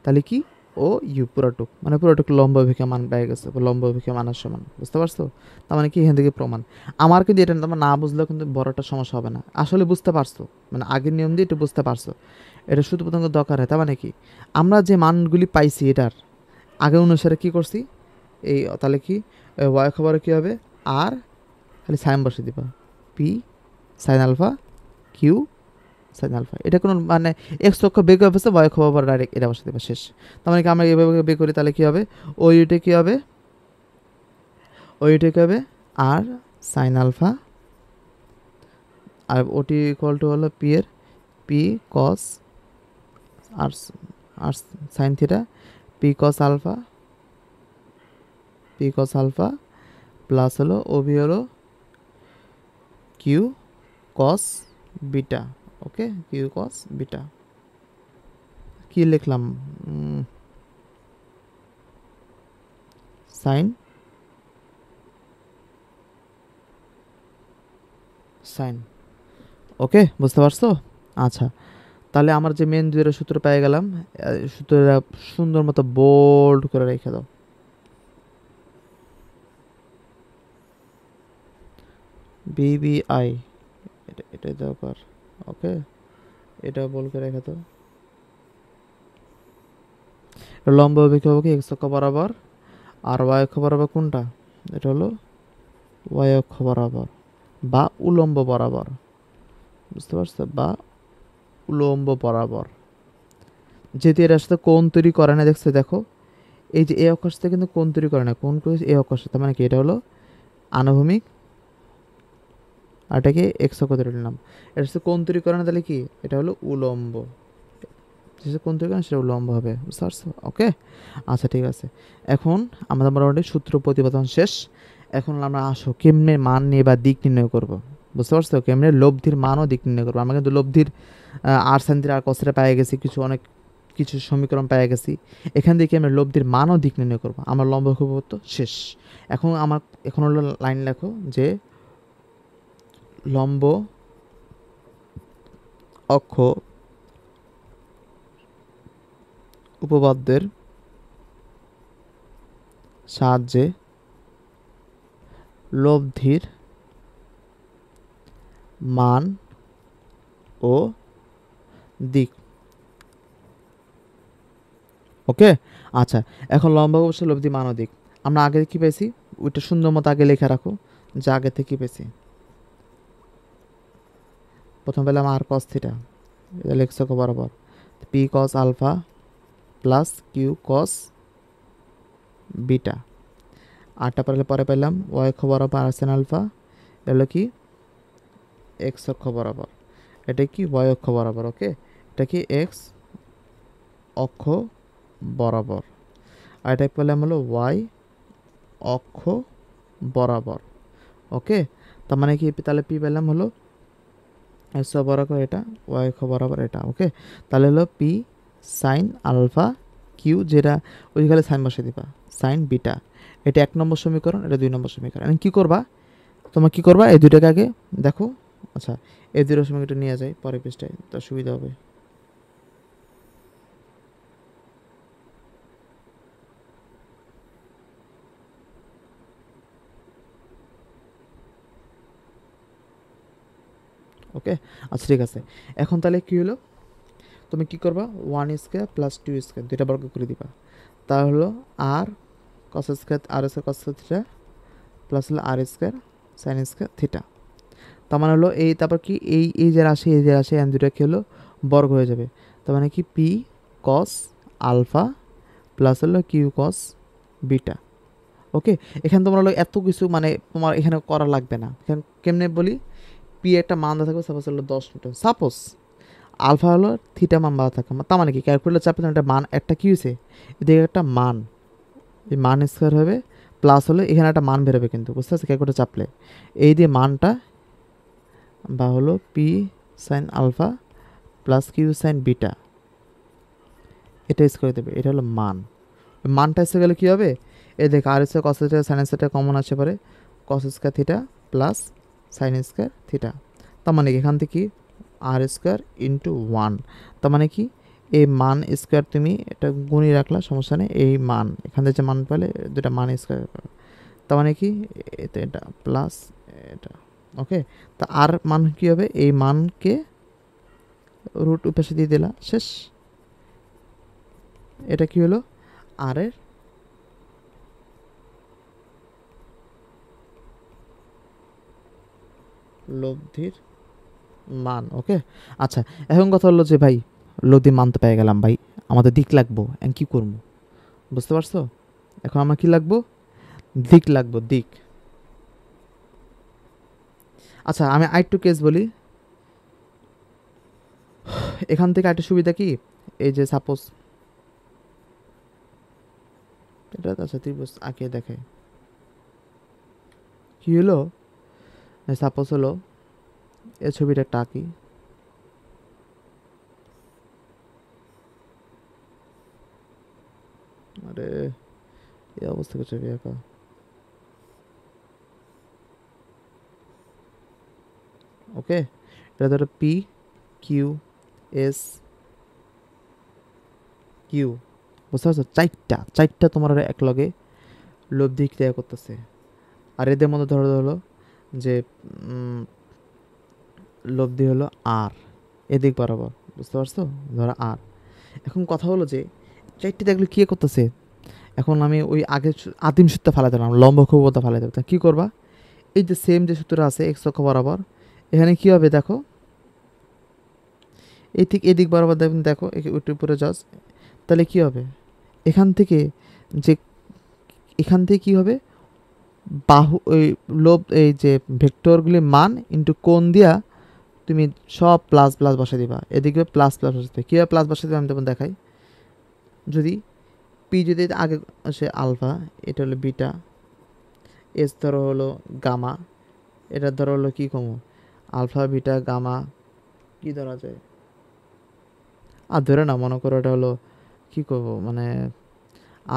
তাহলে কি ও ইউ পুরাটুক, মানে পুরাটুক লম্ব অভিক্ষা মান পেয়ে গেছে, লম্ব অভিক্ষা মানের সমান, বুঝতে পারছো? তার মানে কি এখান থেকে প্রমাণ। আমার কিন্তু এটা তোমার না বুঝলেও কিন্তু বড় একটা সমস্যা হবে না, আসলে বুঝতে পারছো, মানে আগের নিয়ম দিয়ে একটু বুঝতে পারছো, এটা শুধু প্রথম দরকার হয়। তার মানে কি আমরা যে মানগুলি পাইছি এটার আগে অনুসারে কি করছি, এই তাহলে কি ওয়াই খবরে কী হবে, আর খালি সাইন বসে দিবা, P sine alpha Q sine alpha, এটা কোনো মানে এক্স অক্ষ বেগ অবস্থা ওয়াই খবর ডাইরেক্ট এটা বসে দেবা, শেষ। তার মানে কি আমরা এভাবে বের করি, তাহলে কী হবে, ওইটা কী হবে, ওইটা কী হবে আর সাইন আলফা, আর ওটি ইকুয়াল টু হলো পি এর পি কস আর R sine theta, P cos alpha, P cos alpha plus হলো ওভি হলো Q cos beta. Okay, Q cos beta. কি লিখলাম, সাইন সাইন। ওকে, বুঝতে পারছো? আচ্ছা, তাহলে আমার যে মেন দুইটা সূত্র পেয়ে গেলাম, সূত্রটা সুন্দর মতো বোল্ড করে রেখে দাও। বিবিআই এটাই দরকার। ওকে, এটা বল করে রেখে দাও। লম্ব অভিক্ষেপ হবে কি এক্স অক্ষ বরাবর, আর ওয়াই অক্ষ বরাবর কোনটা, এটা হলো ওয়াই অক্ষ বরাবর বা উলম্ব বরাবর, বুঝতে পারছো? বা উলম্ব বরাবর। যেহেতু এর সাথে কোণ তৈরি করে না, দেখছো? দেখো এই যে এ অক্ষের সাথে কিন্তু কোণ তৈরি করে না, কোণ করেছে এ অক্ষের সাথে, মানে কি এটা হলো আনুভূমিক, আর এটাকে এক্স অক্ষ ধরে নিলাম। এর সাথে কোণ তৈরি করে না, তাহলে কি এটা হলো উলম্ব, যেটা কোণ তৈরি করে না সেটা উলম্ব হবে, বুঝতে পারছো? ওকে, আচ্ছা ঠিক আছে। এখন আমাদের মোটামুটি সূত্র প্রতিপাদন শেষ। এখন আমরা আসো কেমনে মান নিয়ে বা দিক নির্ণয় করবো, বুঝতে পারছো? কেমনে লব্ধির মান ও দিক নির্ণয় করবো। আমরা কিন্তু লব্ধির আর সাইন আর কসটা পেয়ে গেছি, অনেক কিছু সমীকরণ পেয়ে গেছি। এখান থেকে আমরা লব্ধির মান ও দিক নির্ণয় করবো। আমার লম্ব অভিক্ষেপ শেষ। এখন হলো লাইন লেখো যে লম্ব অক্ষ উপপাদ্যের সাহায্যে লব্ধির মান ও দিক। ওকে, আচ্ছা, এখন লম্ব অবশ্যই লব্ধি মান ও দিক আমরা আগে কি পেয়েছি, ওইটা সুন্দর মতো আগে লেখা রাখো যা আগে থেকে কি পেয়েছি। প্রথম পেলাম আর কস থিটা, এটা লেখছ বরাবর, P cos alpha plus Q cos beta. আটটা পরে পেলাম ওয়াই অক্ষ বরাবর আর সাইন আলফা, এলো কি এক্স অক্ষ বরাবর, এটা কি ওয়াই অক্ষ বরাবর। ওকে, এটা কি এক্স অক্ষ বরাবর, আর এটা পেলাম হলো ওয়াই অক্ষ বরাবর। ওকে, তার মানে কি তাহলে পি পেলাম হলো এক্স বরাবর এটা, ওয়াই অক্ষ বরাবর এটা। ওকে, তাহলে হলো পি সাইন আলফা কিউ, যেটা ওইখানে সাইন বসে দিবা, সাইন বিটা। এটা 1 নম্বর সমীকরণ, এটা 2 নম্বর সমীকরণ। কি করবা তোমরা, কি করবা এই দুইটাকে আগে দেখো। আচ্ছা, এই দুটো সমীকরণ নিয়ে যায় পরের পৃষ্ঠায়, তো সুবিধা হবে। ওকে, আচ্ছা ঠিক আছে। এখন তাহলে কি হলো, তুমি কি করবা, 1² প্লাস 2² দুইটা বর্গ করে দিবা। তা হলো আর কস স্কোয়ার আর স্কোয়ার কস থিটা প্লাস হলো আর² সাইন স্কোয়ার থিটা। তার মানে হলো এই, তারপর কি এই যে রাশি এই যে রাশি এন দুটা কি হলো বর্গ হয়ে যাবে। তার মানে কি পি কস আলফা প্লাস হলো কিউ কস বিটা। ওকে, এখানে তোমার হলো এত কিছু মানে তোমার এখানে করা লাগবে না। কেমনে বলি, পি একটা মান দেওয়া থাকবে, সাপোজ হলো 10 নিউটন, সাপোজ আলফা হলো থিটা মান বাধা থাকে, তার মানে কি ক্যালকুলেটর চাপে একটা মান, একটা কি হয়েছে এদিকে একটা মান এই মান স্কোয়ার হবে প্লাস হলো এখানে একটা মান বেরোবে কিন্তু, বুঝতে পারছি, ক্যালকুলেটর চাপলে এই দিয়ে মানটা বা হলো P sine alpha plus Q sine beta এটা স্কোয়ার দেবে, এটা হলো মান। মানটা এসে গেলে কী হবে, এ দেখ R square cos theta sine স্কোয়ারটা কমন আসে পারে, cos square theta plus sine square theta, তার মানে কি এখান থেকে আর স্কোয়ার ইন্টু ওয়ান, তার মানে কি এই মান স্কোয়ার তুমি এটা গুণই রাখলা, সমস্যা নেই, এই মান এখান থেকে যে মান পেলে দুটা মান স্কোয়ার, তার মানে কি এটা প্লাস এটা, ওকে। তা আর মান কী হবে, এই মানকে রুট উপাশে দিয়ে দিলা, শেষ। এটা কি হলো আর এর লব্ধির মান, ওকে। আচ্ছা, এখন কথা হলো যে ভাই লব্ধির মান তো পেয়ে গেলাম ভাই, আমাদের দিক লাগবো, এখন কী করবো বুঝতে পারছো? এখন আমার কি লাগবো, দিক লাগবো, দিক। আচ্ছা আমি আরেকটু কেস বলি, এখান থেকে একটা সুবিধা কি, এই যে সাপোজ এটা, আচ্ছা ত্রিভুজ আঁকে দেখে কি হলো, সাপোজ হলো এই ছবিটা একটা আঁকি, আরে এই অবস্থা ছবি আঁকা, ওকে। এটা ধরো পি কিউ এস কিউ, বুঝতে পারছো, চারটা তোমার এক লগে লব্ধি ক্রিয়া করতেছে। আর এদের মধ্যে ধরো হলো যে লব্ধি হলো আর এদিক বরাবর, বুঝতে পারছো, ধরো আর। এখন কথা হলো যে চারটি দেখলে কী করতেছে, এখন আমি ওই আগে আদিম সূত্র ফালাই দিলাম, লম্ব ক্ষুবতা ফালাই দেবো, তা কী করবা, এই যে সেম যে সূত্রটা আছে এক্স অক্ষ বরাবর, এখানে কী হবে দেখো, এই ঠিক এদিক বরাবর দেখবেন, দেখো ওইটার উপরে যাস, তাহলে কী হবে এখান থেকে, যে এখান থেকে কী হবে, বাহু ওই লোভ এই যে ভেক্টরগুলির মান ইন্টু কোণ দিয়া তুমি সব প্লাস প্লাস বসে দিবা, এদিকে প্লাস প্লাস বসাতে, কীভাবে প্লাস বসে দেবে আমি তেমন দেখাই। যদি পি যদি আগে আসে আলফা, এটা হলো বিটা, এস ধরো হলো গামা, এটা ধরো হলো কী কমো, আলফা বিটা গামা, কী ধরা যায়, আর ধরে না মনে করো এটা হলো কী করবো, মানে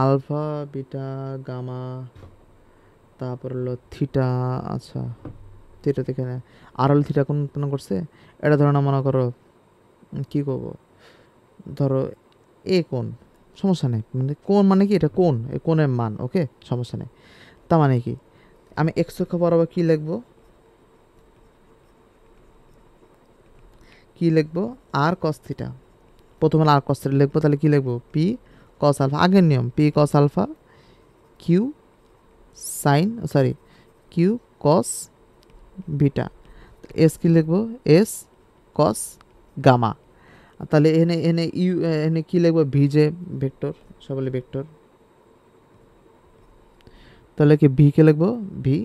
আলফা বিটা গামা, তারপর হলো থিটা, আচ্ছা থিটা থেকে আর হলো থিটা কোন উৎপন্ন করছে, এটা ধরো না মনে করো কী করবো, ধরো এ কোণ, সমস্যা নেই, মানে কোণ মানে কি এটা কোণ, এই কোণের মান, ওকে সমস্যা নেই। তার মানে কি আমি এক্স অক্ষ বরাবর কী লিখবো, কী লিখবো, আর কস থিটা, প্রথমে আর কস থিটা লিখবো, তাহলে কী লিখবো, পি কস আলফা, আগের নিয়ম P cos alpha Q sine, sorry Q cos beta, S কী লিখবো, এস কস গামা, তাহলে এনে এনে ইউ এনে কী লিখবো, ভি যে ভেক্টর, সবলে ভেক্টর, তাহলে কি ভিকে লিখবো ভি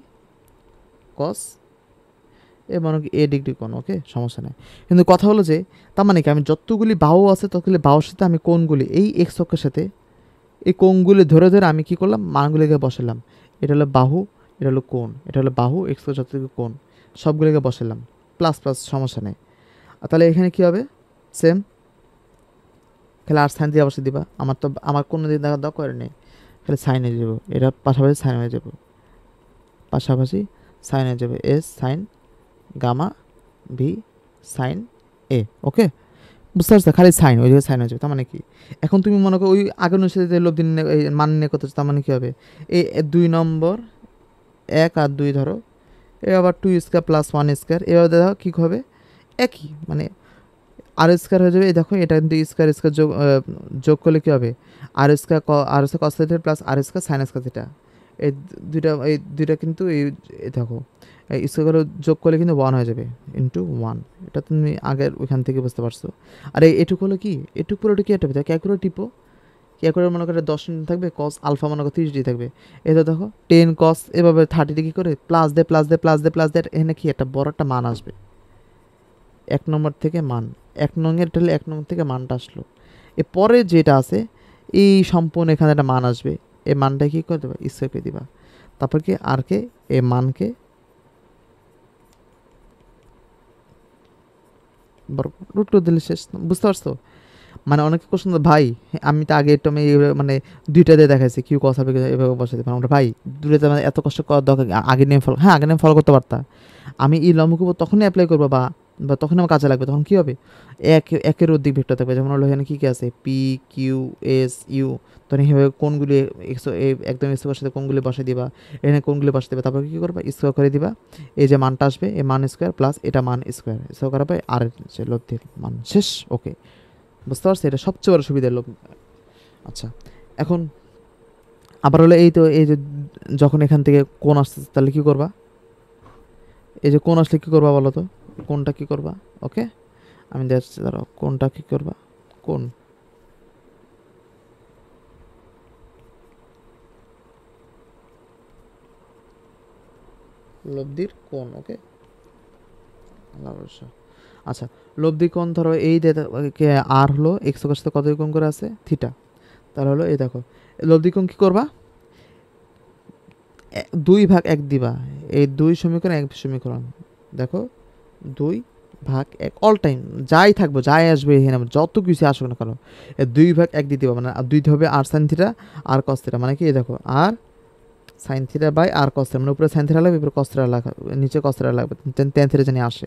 কস এ মনে কি এ ডিগ্রি কোণ, ওকে সমস্যা নেই। কিন্তু কথা হলো যে তার মানে কি আমি যতগুলি বাহু আছে ততগুলি বাহুর সাথে আমি কোণগুলি এই এক্স অক্ষের সাথে এই কোণগুলি ধরে ধরে আমি কি করলাম, মানগুলিকে বসালাম, এটা হলো বাহু, এটা হলো কোণ, এটা হলো বাহু, এক্স যতটুকু কোণ সবগুলিকে বসালাম, প্লাস প্লাস সমস্যা নেই। আর তাহলে এখানে কী হবে, সেম খালি আর সাইন দিয়ে বসে দিবা, আমার তো আমার কোনো দিন দেখা দাও করে নেই, খালি সাইন হয়ে যাবো, এটা পাশাপাশি সাইন হয়ে যাবো, পাশাপাশি সাইন হয়ে যাবে, S sine gamma V sine A, okay বুঝতে পারছো, খালি সাইন ওই জায়গায় সাইন হয়ে যাবে। তার মানে কি এখন তুমি মনে করো ওই আগের অনুসারে লব্ধি মান নিয়ে করতেছো, তার মানে কী হবে, এই 2 নম্বর 1 আর 2 ধরো, এ আবার 2 স্কোয়ার প্লাস 1 স্কোয়ার, এভাবে দেখো কী হবে একই, মানে আর স্কোয়ার হয়ে যাবে, এই দেখো এটা কিন্তু স্কোয়ার স্কোয়ার যোগ করলে কী হবে, আর স্কোয়ার কস থিটা প্লাস আর স্কোয়ার সাইন স্কোয়ার থিটা, এই দুইটা কিন্তু এই দেখো এই স্কোয়ার যোগ করলে কিন্তু 1 হয়ে যাবে ইন্টু 1, এটা তুমি আগের ওইখান থেকে বুঝতে পারছো। আর এটুকু হলো কি, এটুকু পুরোটা কি একটা ক্যালকুলেটর টিপো, ক্যালকুলেটর মনে করে 10 থাকবে, কস আলফা মনে করো 30 থাকবে, এটা দেখো 10 কস এভাবে 30 ডিগ্রি করে প্লাস দে প্লাস দে প্লাস দে প্লাস দে, এখানে কি একটা বড় একটা মান আসবে, 1 নম্বর থেকে মান 1 নংয়ের তাহলে 1 নং থেকে মানটা আসলো, এরপরে যেটা আছে এই সম্পূর্ণ এখানে একটা মান আসবে, এই মানটা কি করে দেবা স্কোয়ার করে দিবা, তারপর কি আর কে এই মানকে রুট করে দিলে শেষ। বুঝতে পারছো? মানে অনেকে কোশ্চেন ভাই আমি তো আগে একটু আমি মানে দুইটা দিয়ে দেখাইছি কিউ কস হবে এভাবে বসে দিই আমরা ভাই দুইটাতে মানে এত কষ্ট করার দরকার আগে নিয়ে ফলো, হ্যাঁ আগে নিয়ে ফলো করতে পারতা। আমি এই লম্বকুব তখনই অ্যাপ্লাই করবো বা বা তখন আমার কাজে লাগবে। তখন কী হবে একের অধিক ভেক্টর থাকবে, যেমন হলো এখানে কী কী আছে পি কিউ এস ইউ, তখন এইভাবে কোনগুলি একদম স্কোয়ার সাথে কোনগুলি বসে দিবা, এখানে কোনগুলি বসে দিবা, তারপর কী করবা স্কোয়ার করে দিবা। এই যে মানটা আসবে এই মান স্কোয়ার প্লাস এটা মান স্কোয়ার স্কোয়ার করা পাই আর লব্ধির মান শেষ। ওকে বুঝতে পারছি, এটা সবচেয়ে বড় সুবিধা লোক। আচ্ছা এখন আবার হলো এই তো এই যে যখন এখান থেকে কোণ আসতেছে তাহলে কী করবা, এই যে কোণ আসলে কী করবা বলো তো, কোণটা কী করবা? ওকে আমি দেখছি ধরো কোণটা কী করবা, কোণ লব্ধির কোণ। ওকে আচ্ছা লব্ধি কোণ ধরো এই আর হলো এক্স অক্ষের সাথে কত কোণ করে আছে থিটা, তাহলে হলো এই দেখো লব্ধি কোণ কী করবা 2/1 দিবা, এই 2 সমীকরণ 1 সমীকরণ দেখো 2/1 অল টাইম যাই থাকবো যাই আসবে এখানে যত কিছু আসুক না কেন 2/1 দিয়ে দিবা, মানে 2 হবে R sine theta R cos theta, মানে কি দেখো R sine theta by R cos theta, মানে উপরে সাইন থিটা লাগবে উপরে কস থিটা লাগবে নিচে কস থিটা লাগবে ট্যান থিটা জানি আসে।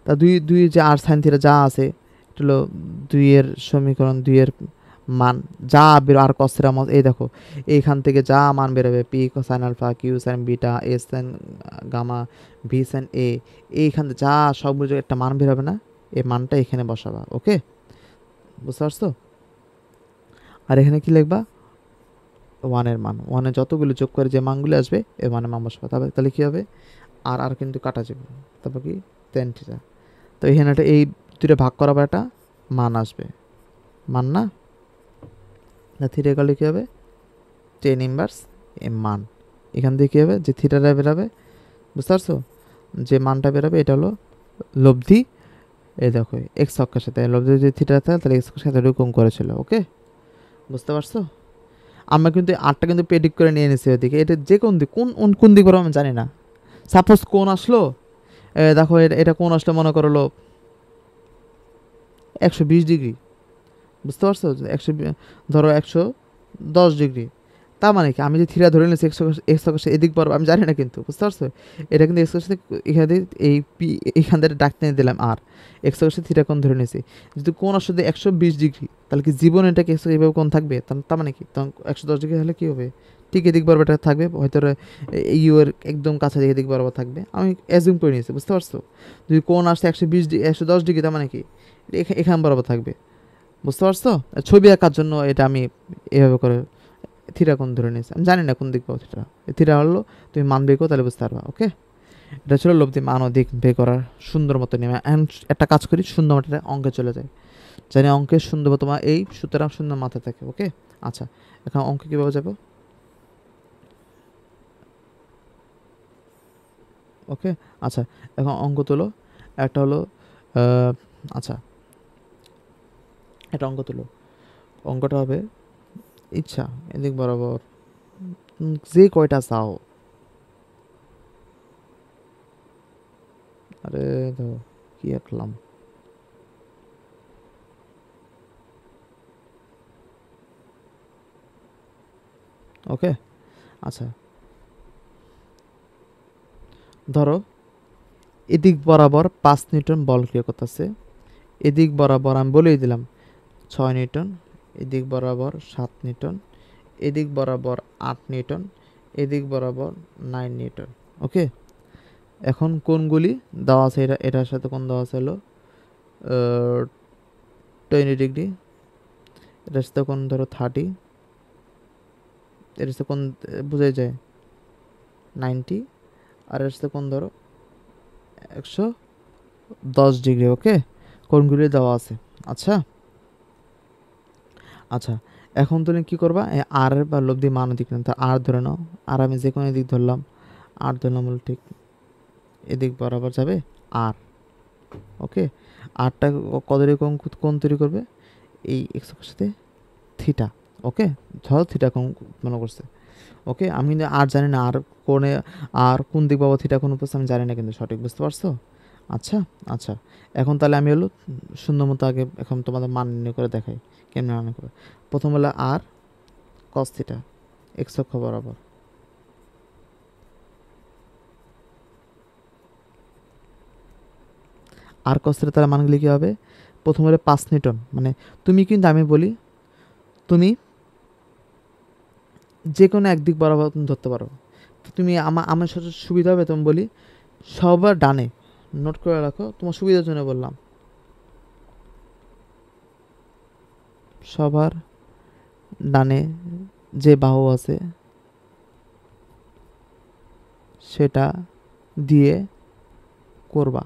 তা দুই যে আর সাইন থিটা যা আছে এটা হলো 2 সমীকরণ 2 মান যা বের আর কস থিটা এই দেখো এইখান থেকে যা মান বেরোবে P sine alpha Q sine beta S sine gamma V sine এইখান থেকে যা সবগুলো একটা মান বেরোবে না এই মানটা এখানে বসাবা। ওকে বুঝতে পারছো? আর এখানে কি লিখবা ওয়ানের মান, ওয়ানে যতগুলো যোগ করে যে মানগুলো আসবে এই মানের মান বসাবা, তাহলে কী হবে আর আর কিন্তু কাটা যাবে, তারপর কি টেন থিটা, তো এখানে একটা এই দুটো ভাগ করাবার একটা মান আসবে মান না থিটা করলে কী হবে টেন ইনভার্স এ মান, এখান থেকে কী হবে যে থিটাটা বেরোবে বুঝতে পারছো যে মানটা বেরোবে এটা হলো লব্ধি, এই দেখো এক্স অক্ষের সাথে লব্ধি যদি থিটা থাকে তাহলে এক্স অক্ষের সাথে কোণ করেছিল। ওকে বুঝতে পারছো? আমরা কিন্তু আটটা কিন্তু প্রেডিক্ট করে নিয়ে নিছি ওইদিকে, এটা যে কোন দিক কোন দিক বলবো আমি জানি না। সাপোজ কোণ আসলো দেখো এটা কোণ আসলো মনে করলো 120 ডিগ্রি, বুঝতে পারছো 110 ডিগ্রি, তার মানে কি আমি যে থিটা ধরে নিয়েছি এক্স অক্ষের এদিক বরাবর আমি জানি না কিন্তু বুঝতে পারছো এটা কিন্তু এক্স অক্ষের এখানে এই এখান থেকে ডাকতে দিলাম আর এক্স অক্ষের থিটা কোণ ধরে নিয়েছি, যদি কোণ আসলে 120 ডিগ্রি তাহলে কি জীবন এটাকে এক্স এইভাবে কোণ থাকবে, তার মানে কি তখন 110 ডিগ্রি হলে কী হবে ঠিক এদিক বরাবর এটা থাকবে, হয়তো ইউ এর একদম কাছে এদিক বরাবর থাকবে, আমি অ্যাজিউম করে নিয়েছি বুঝতে পারছো। যদি কোণ আসছে 110 ডিগ্রি তার মানে কি এখান বরাবর থাকবে, বুঝতে পারছো? ছবি আঁকার জন্য এটা আমি এভাবে করে থিটা কোণ ধরে নিয়েছি, আমি জানি না কোন দিক পাবো থিটা, থিটা হলো তুমি মান বের করো তাহলে বুঝতে পারবা। ওকে এটা ছিল লব্ধি মান ও দিক বের করার সুন্দর মতো নেমে একটা কাজ করি সুন্দর মতো অঙ্কে চলে যায়, জানি অঙ্কের সুন্দর তোমার এই সুতরাং সুন্দর মাথায় থাকে। ওকে আচ্ছা এখন অঙ্কে কীভাবে যাবো? ওকে আচ্ছা এখন অঙ্ক তোলো একটা হলো আচ্ছা একটা অঙ্ক তোলো, অঙ্কটা হবে ইচ্ছা এদিক বরাবর যে কয়টা চাও, আরে তো কি আঁকলাম ওকে আচ্ছা ধরো এদিক বরাবর 5 নিউটন বল ক্রিয়া করতেছে, এদিক বরাবর আমি বলেই দিলাম 6 নিউটন, এদিক বরাবর 7 নিউটন, এদিক বরাবর 8 নিউটন, এদিক বরাবর 9 নিউটন। ওকে এখন কোনগুলি দেওয়া আছে এটার সাথে কোন দেওয়া আছে হলো 20 ডিগ্রি, এটার সাথে কোন ধরো 30, এটার সাথে কোন বোঝাই যায় 90, আর এর সাথে কোন ধরো 110 ডিগ্রি। ওকে কোনগুলি দেওয়া আছে আচ্ছা আচ্ছা এখন তুমি কী করবা আর বা লব্ধি মান দিক না আর ধরে নাও, আর আমি যে কোনো দিক ধরলাম আর ধরলাম হলো ঠিক এদিক বরাবর যাবে আর। ওকে আরটা কত কোণ তৈরি করবে এই এক্স অক্ষের সাথে থিটা, ওকে, ধরো থিটা কোণ মনে করছে। ওকে, আমি কিন্তু আর জানি না আর কোণে আর কোন দিক বাবা থিটা কোণ উপস্থিত আমি জানি না কিন্তু সঠিক, বুঝতে পারছো? আচ্ছা। আচ্ছা, এখন তাহলে আমি হলো শূন্য মতো আগে এখন তোমাদের মান নির্ণয় করে দেখাই কেমন মনে করে। প্রথম হলো আর কস থিটা এক্স অক্ষ বরাবর, আর কস থিটা তার মানগুলি কী হবে? প্রথম হলো 5 নিউটন, মানে তুমি কিন্তু আমি বলি তুমি যে কোনো একদিক বরাবর তুমি ধরতে পারো। তো তুমি আমার সাথে সুবিধা হবে তুমি বলি সবার ডানে, নোট করে রাখো তোমার সুবিধার জন্য বললাম, সবার ডানে যে বাহু আছে সেটা দিয়ে করবা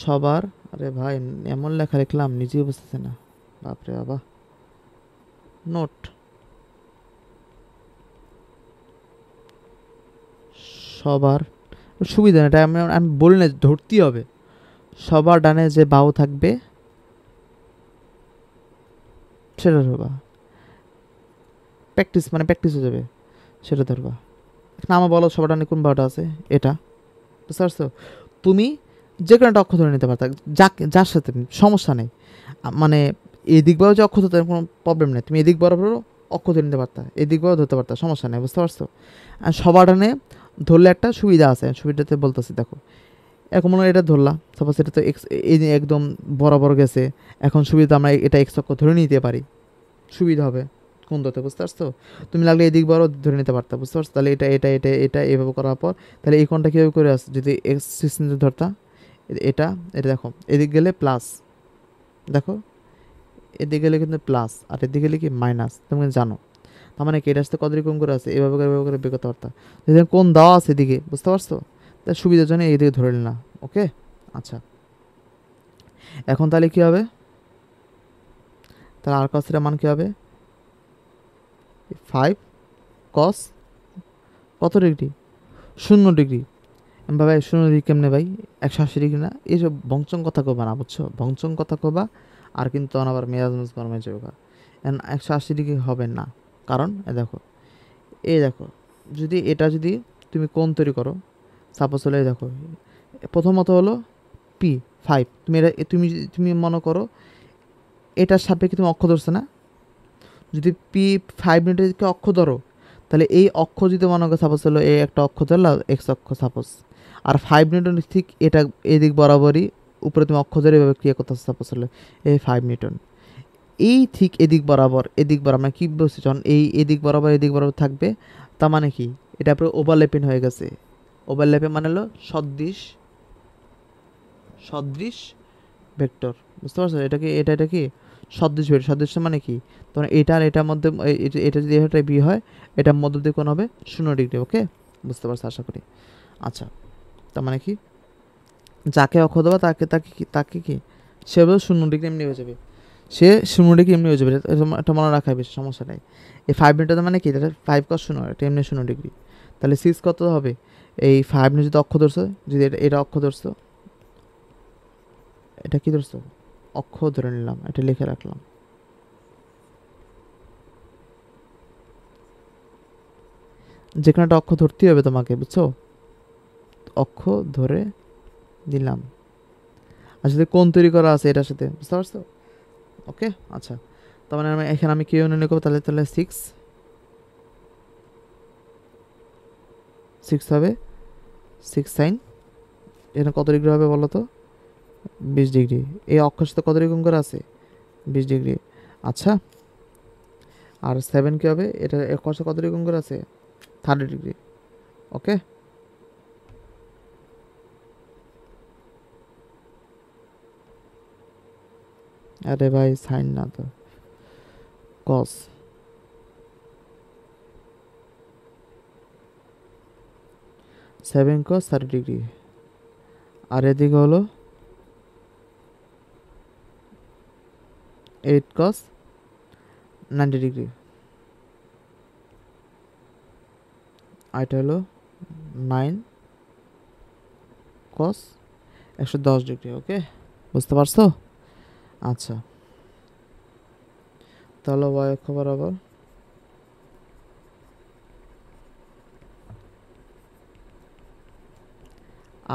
সবার। আরে ভাই, এমন লেখা লিখলাম নিজেই বুঝতেছে না, বাপরে বাবা। নোট সবার সুবিধা না, এটা আমি আমি বলি না, ধরতেই হবে। সবার ডানে যে বাহু থাকবে সেটা ধরবা, প্র্যাকটিস মানে প্র্যাকটিস হয়ে যাবে, সেটা ধরবা। এখন আমার বলো সবার ডানে কোন বাহুটা আছে, এটা, বুঝতে পারছো? তুমি যে কোনো একটা অক্ষ ধরে নিতে পারতা, যার সাথে সমস্যা নেই, মানে এদিক বরাবর যে অক্ষ ধরতে কোনো প্রবলেম নেই, তুমি এদিক বরাবরও অক্ষ ধরে নিতে পারতা, এদিক বরাবর ধরতে পারতা, সমস্যা নেই, বুঝতে পারছো? আর সবার ডানে ধরলে একটা সুবিধা আছে, সুবিধাতে বলতেছি দেখো। এখন মনে হয় এটা ধরলাম, সাপোজ এটা তো এক্স, এই যে একদম বরাবর গেছে, এখন সুবিধা আমরা এটা এক্স অক্ষ ধরে নিতে পারি, সুবিধা হবে কোন ধরতে, বুঝতে পারছো? তুমি লাগলে এদিক বরাবর ধরে নিতে পারতা, বুঝতে পারছো? তাহলে এটা এটা এটা এটা এভাবে করার পর তাহলে এই কোণটা কীভাবে করে আসছে, যদি এক্স সিক্সটিন ধরতা, এটা এটা দেখো এদিক গেলে প্লাস, দেখো এদিকে গেলে কিন্তু প্লাস আর এদিকে গেলে কি মাইনাস, তুমি কিন্তু জানো। তার মানে কি এটা আসতে কত রকম করে আছে, এভাবে করে বের করতে পারতা, যদি কোন দেওয়া আছে এদিকে, বুঝতে পারছো? তার সুবিধার জন্য এইদিকে ধরে নিলাম। ওকে, আচ্ছা, এখন তাহলে কি হবে, তাহলে আর কস থিটার মান কি হবে? 5 cos কত ডিগ্রি? 0 ডিগ্রি। ভাই 0 ডিগ্রি কেমনে ভাই, 180 ডিগ্রি না? এইসব বংচং কথা কবা না, বুঝছো? বংচং কথা কবা আর কিন্তু আবার মেজাজ মেজ গরম হয়ে যাবে। 180 ডিগ্রি হবে না, কারণ দেখো, এই দেখো, যদি এটা যদি তুমি কোণ তৈরি করো, সাপোজ হলে এই দেখো, প্রথমত হলো P5, তুমি এটা তুমি তুমি মনে করো এটার সাপেক্ষে তুমি অক্ষ ধরছো না, যদি P5 নিউটনকে অক্ষ ধরো, তাহলে এই অক্ষ যদি মনে করো সাপোজ হলো এই একটা অক্ষ ধরলাম এক্স অক্ষ সাপোজ, আর 5 নিউটন ঠিক এটা এদিক বরাবরই উপরে তুমি অক্ষ ধরে এভাবে ক্রিয়া করতেছো, সাপোজ হলো এই 5 নিউটন, এই ঠিক এদিক বরাবর মানে কী বলছি, যখন এই এদিক বরাবর থাকবে, তার মানে কি এটা পুরো ওভারল্যাপিং হয়ে গেছে। ওভারল্যাপিং মানে হলো সদৃশ সদৃশ ভেক্টর, বুঝতে পারছো? এটা কি সদৃশ ভেক্টর, সদৃশ মানে কি, তখন এটা আর এটার মধ্যে এটা যদি এটা বি হয়, এটার মধ্য দিয়ে কোণ হবে 0 ডিগ্রি। ওকে, বুঝতে পারছো আশা করি। আচ্ছা, তার মানে কি যাকে অক্ষ দেবা তাকে কি সে 0 ডিগ্রি এমনি হয়ে যাবে, সে 0 ডিগ্রি এমনি হয়ে যাবে, এটা মনে রাখাই বেশি সমস্যা নেই। এই 5 মিটার মানে কি, এটা 5 cos 0, এটা এমনি 0 ডিগ্রি। তাহলে 6 কত হবে, এই 5 যদি অক্ষ ধরছো, যদি এটা অক্ষ ধরছো, এটা কি ধরছো, অক্ষ ধরে নিলাম, এটা লিখে রাখলাম। যে কোনো একটা অক্ষ ধরতেই হবে তোমাকে, বুঝছো? অক্ষ ধরে দিলাম, আর যদি কোণ তৈরি করা আছে এটার সাথে, বুঝতে পারছো? ওকে, আচ্ছা, তার মানে এখানে আমি কি নির্ণয় করবো, তাহলে তাহলে 6 হবে, 6 sin, এখানে কত ডিগ্রি হবে বলো তো, 20 ডিগ্রি। এই অক্ষের সাথে কত ডিগ্রি করে আছে, 20 ডিগ্রি। আচ্ছা, আর 7 কি হবে, এটা অক্ষের সাথে কত ডিগ্রি করে আছে, 30 ডিগ্রি। ওকে, আরে ভাই সাইন না তো, কস, 7 cos 30 ডিগ্রি, আর এদিকে হলো 8 cos 90 ডিগ্রি, আর এটা হলো 9 cos 110 ডিগ্রি। ওকে, বুঝতে পারছো? আচ্ছা, তাহলে ওয়াই অক্ষ বরাবর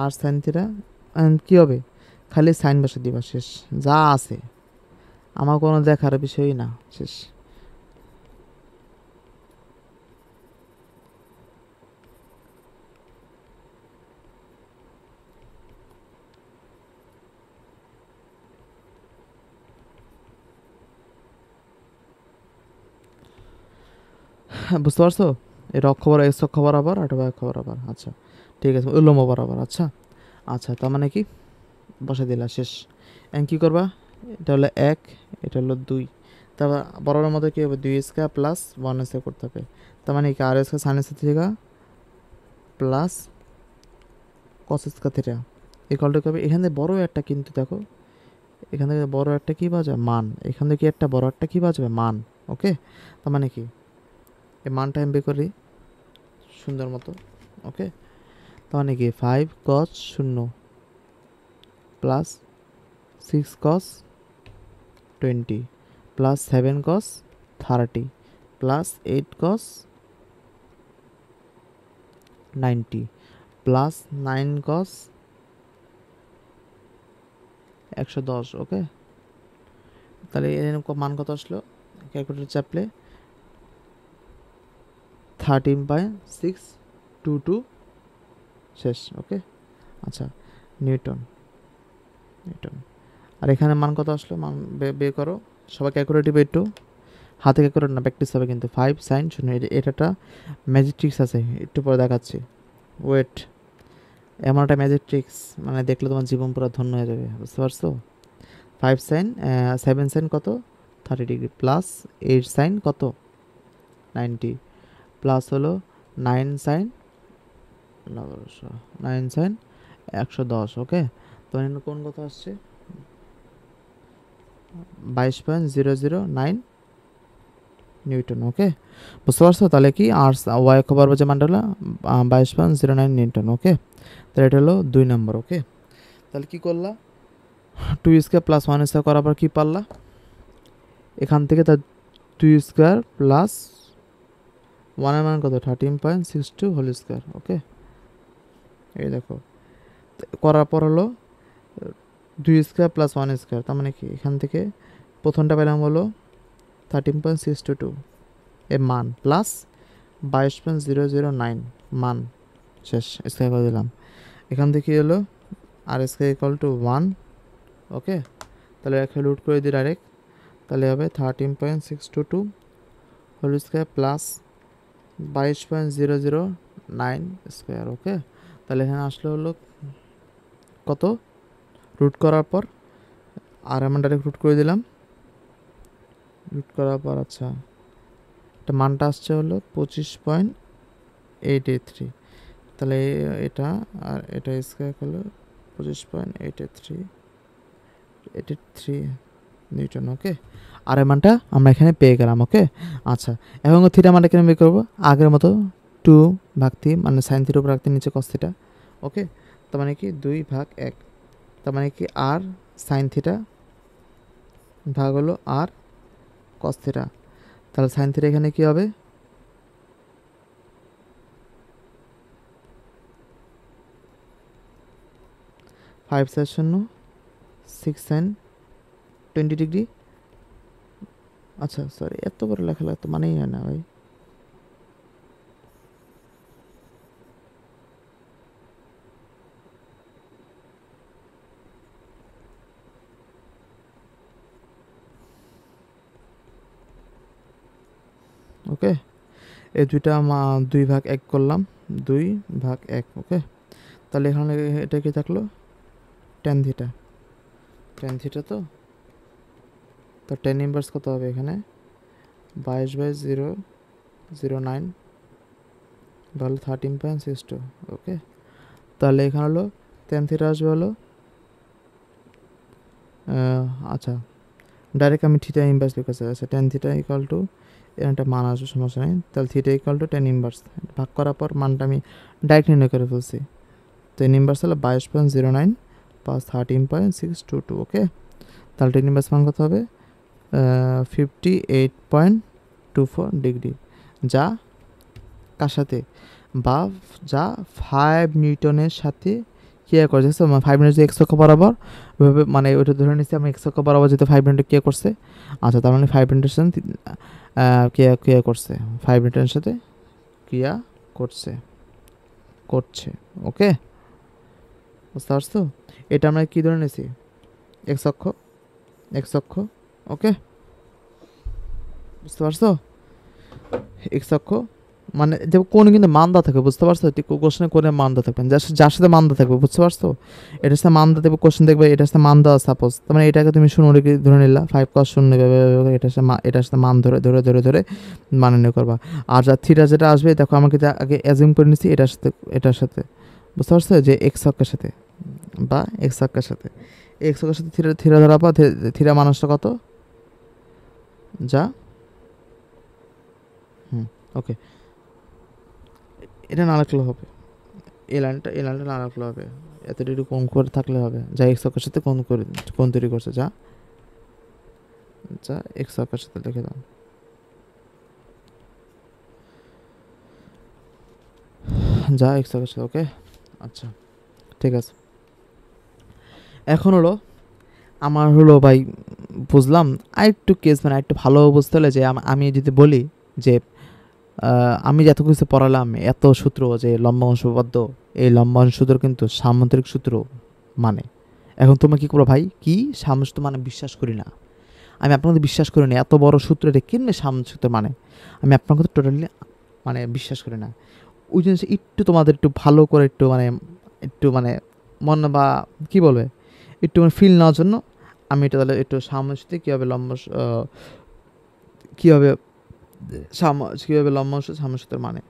আর সাইন থিটা কী হবে, খালি সাইন বসে দিবা, শেষ। যা আছে আমার কোনো দেখার বিষয়ই না, শেষ। বুঝতে পারছো? এটা অক্ষ বরাবর, এক্স অক্ষ বরাবর আর ওয়াই অক্ষ বরাবর। আচ্ছা ঠিক আছে, উল্লম্ব বরাবর। আচ্ছা আচ্ছা, তার মানে কি বসে দিলা, শেষ। এখন কী করবা, এটা হলো 1, এটা হলো 2, তারপর বরাবরের মধ্যে কী হবে, 2² প্লাস 1² করতে হবে। তার মানে কি আর² sine theta plus cos square theta equal to হবে, এখান থেকে বড় একটা, কিন্তু দেখো এখান থেকে বড় একটা কী পাওয়া যায়, মান। এখান থেকে একটা বড় একটা কী পাওয়া যাবে, মান। ওকে, তার মানে কি এই মানটা আমি বের করি সুন্দর মতো। ওকে, তার মানে কি 5 cos 0 plus 6 cos 20 plus 7 cos 30 plus 8 cos 90 plus 9 cos 110। ওকে, তাহলে এর মান কত আসলো, ক্যালকুলেটর চাপলে 13.622 শেষ। ওকে, আচ্ছা, নিউটন। নিউটন আর এখানে মান কত আসলো, মান বের করো সবাই, ক্যালকুলেটিভ একটু হাতে ক্যালকুলেট না, প্র্যাকটিস হবে কিন্তু। 5 sin 0, এটা ম্যাজিক ট্রিক্স আছে, একটু পরে দেখাচ্ছি। ওয়েট, এমন একটা ম্যাজিক ট্রিক্স মানে দেখলে তোমার জীবন পুরো ধন্য হয়ে যাবে, বুঝতে পারছো? 5 sin 7 sin কত 30 ডিগ্রি প্লাস 8 sin কত 90 প্লাস হলো 9 sin 110। ওকে, তো এখানে কোন কত আসছে, 22.009 নিউটন। ওকে, বুঝতে পারছো? তাহলে কি আর ওয়াই অক্ষ বরাবর যে মানটা হলো 22.09 নিউটন। ওকে, তাহলে এটা হলো 2 নম্বর। ওকে, তাহলে কি করলা, 2² প্লাস 1² করার পর কি পারলা, এখান থেকে তার 2² প্লাস 1 এর মান কত 13.62 হোল স্কোয়ার। ওকে, এই দেখো করার পর হলো 2² প্লাস 1², তার মানে কি এখান থেকে প্রথমটা পেলাম হলো 13.622 এর মান প্লাস 22.009 মান, শেষ। স্কোয়ার করে দিলাম, এখান থেকে হলো আর স্কোয়ার ইকুয়াল টু 1। ওকে, তাহলে একে রুট করে দিই ডাইরেক্ট, তাহলে হবে 13.622 হোল স্কোয়ার প্লাস 22.009 স্কোয়ার। ওকে, তাহলে এখানে আসলে হলো কত, রুট করার পর আর এমন ডাইরেক্ট রুট করে দিলাম, রুট করার পর আচ্ছা এটা মানটা আসছে হলো 25.883। তাহলে এটা আর এটা স্কোয়ার হলো 25.883 নিউটন। ওকে, আর এর মানটা আমরা এখানে পেয়ে গেলাম। ওকে, আচ্ছা, এবং থিটা মানটা কেন বের করবো, আগের মতো 2/3 মানে সাইন থিটার উপর রাখতে নিচে কস থিটা। ওকে, তার মানে কি 2/1, তার মানে কি আর সাইন থিটা ভাগ হলো আর কস থিটা। তাহলে সাইন থিটা এখানে কি হবে, 5 4 0 6 sin 20 ডিগ্রি। আচ্ছা সরি, এত বড় লেখা তো মানেই হয় না ভাই। ওকে, এই দুইটা 2/1 করলাম, 2/1। ওকে, তাহলে এখানে এটা কি থাকলো, টেন থিটা। টেন থিটা তো টেন ইনভার্স কত হবে এখানে, 22/009 ভালো 13.62। ওকে, তাহলে এখানে হলো টেন থিটা আসবে হলো আচ্ছা ডাইরেক্ট আমি থিটা ইনভার্স লিখেছি। আচ্ছা, টেন থিটা ইকুয়াল টু একটা মান আসবে, সমস্যা নেই। তাহলে theta equal two ten inverse, ভাগ করার পর মানটা আমি ডাইরেক্ট নির্ণয় করে ফেলছি। টেন ইনভার্স হলো 22.09 প্লাস 13.622। ওকে, তাহলে টেন ইনভার্স মান কত হবে, 58.24 ডিগ্রি, যা কার সাথে বা যা 5 নিউটনের সাথে ক্রিয়া করছে। 5 নিউটন যে এক্স অক্ষ বরাবর, ওইভাবে মানে ওইটা ধরে নিচ্ছি আমি এক্স অক্ষ বরাবর যেহেতু 5 নিউটন ক্রিয়া করছে। আচ্ছা, তার মানে 5 নিউটনের সাথে ক্রিয়া করছে, 5 নিউটনের সাথে ক্রিয়া করছে করছে ওকে, বুঝতে পারছো? এটা আমরা কী ধরে নিয়েছি? এক্স অক্ষ, এক্স অক্ষ। ওকে, বুঝতে পারছো? এক্স অক্ষ মানে যে কোন কিন্তু মান্দা থাকবে, বুঝতে পারছো? কোশ্চেনে কোনে মান্দা থাকবে, যার সাথে মান্দা থাকবে, বুঝতে পারছো? এটার সাথে মান্দা দেবে, কোশ্চেন দেখবে এটার সাথে মান্দা সাপোজ, তার মানে এটাকে তুমি 0 ধরে নিলা, 5 cos 0 এটার সাথে মান ধরে ধরে ধরে ধরে মানে নিয়ে করবা। আর যা থিটা যেটা আসবে, দেখো আমাকে আগে অ্যাজিউম করে নিচ্ছি এটার সাথে, বুঝতে পারছো? যে এক্স অক্ষের সাথে বা এক্স অক্ষের সাথে, এক্স অক্ষের সাথে থিটা থিটা ধরা বা থিটা মানুষটা কত, যা ওকে, এটা না রাখলে হবে, এই লাইনটা না রাখলে হবে, এতটুকু কোণ করে থাকলে হবে, যা এক্স অক্ষের সাথে কোণ তৈরি করছে, যা যা এক্স অক্ষের সাথে লিখে দাও, যা এক্স অক্ষের সাথে। ওকে, আচ্ছা ঠিক আছে। এখন হলো আমার হলো ভাই বুঝলাম, আরেকটু কেস মানে আরেকটু ভালো বুঝতে হলে যে আমি যদি বলি যে আমি যত কিছু পড়ালাম, এত সূত্র যে লম্বাংশ উপপাদ্য, এই লম্বাংশ সূত্র কিন্তু সামান্তরিক সূত্র মানে। এখন তোমরা কী করো ভাই, কি সামঞ্জস্য মানে বিশ্বাস করি না, আমি আপনার কথা বিশ্বাস করি না, এত বড় সূত্র এটা কেমনে সামঞ্জস্য সূত্র মানে, আমি আপনার কথা টোটালি মানে বিশ্বাস করি না। ওই জিনিস একটু তোমাদের একটু ভালো করে একটু মানে মন বা কী বলবে, একটু মানে ফিল নেওয়ার জন্য আমি এটা তাহলে একটু সামঞ্জস্যতে কীভাবে কীভাবে কীভাবে লম্বাংশ সামঞ্জস্যের মানে।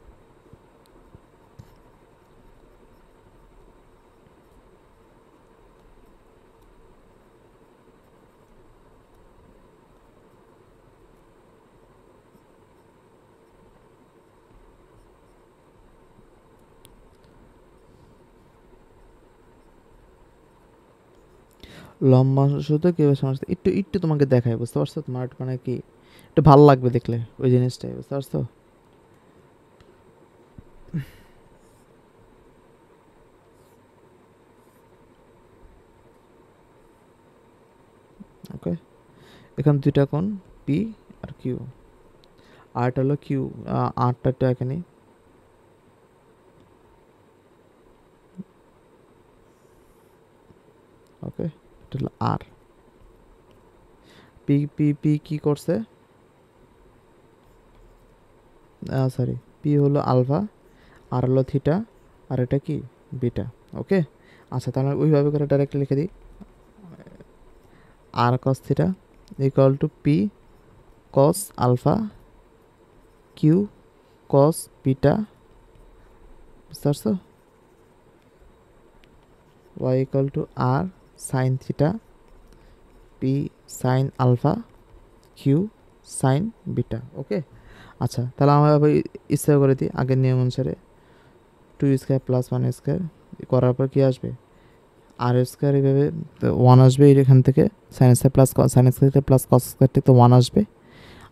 লম্বাংশতে কীভাবে সামঞ্জস্য একটু একটু তোমাকে দেখায়, বুঝতে পারছো? তোমার মানে কি একটু ভালো লাগবে দেখলে ওই জিনিসটাই, বুঝতে পারছো? ওকে, এখানে দুইটা কোণ পি আর কিউ, আরটা হলো কিউ, আরটা এখানে ওকে, এটা হলো আর। পি পি পি কি করছে, সরি, পি হলো আলফা, আর হলো থিটা, আর এটা কি বিটা। ওকে, আচ্ছা তাহলে ওইভাবে করে ডাইরেক্ট লিখে দিই, R cos theta equal to P cos alpha Q cos beta, বুঝতে পারছো? Y equal to R sine theta P sine alpha Q sine beta. Okay, আচ্ছা তাহলে আমরা আবার ইচ্ছা করে দিই আগের নিয়ম অনুসারে, 2 স্কোয়ার প্লাস 1 স্কোয়ার করার পর কী আসবে, আর স্কোয়ার, এইভাবে 1 আসবে এখান থেকে, sine square plus sine square থেকে প্লাস কস স্কোয়ার থেকে তো 1 আসবে,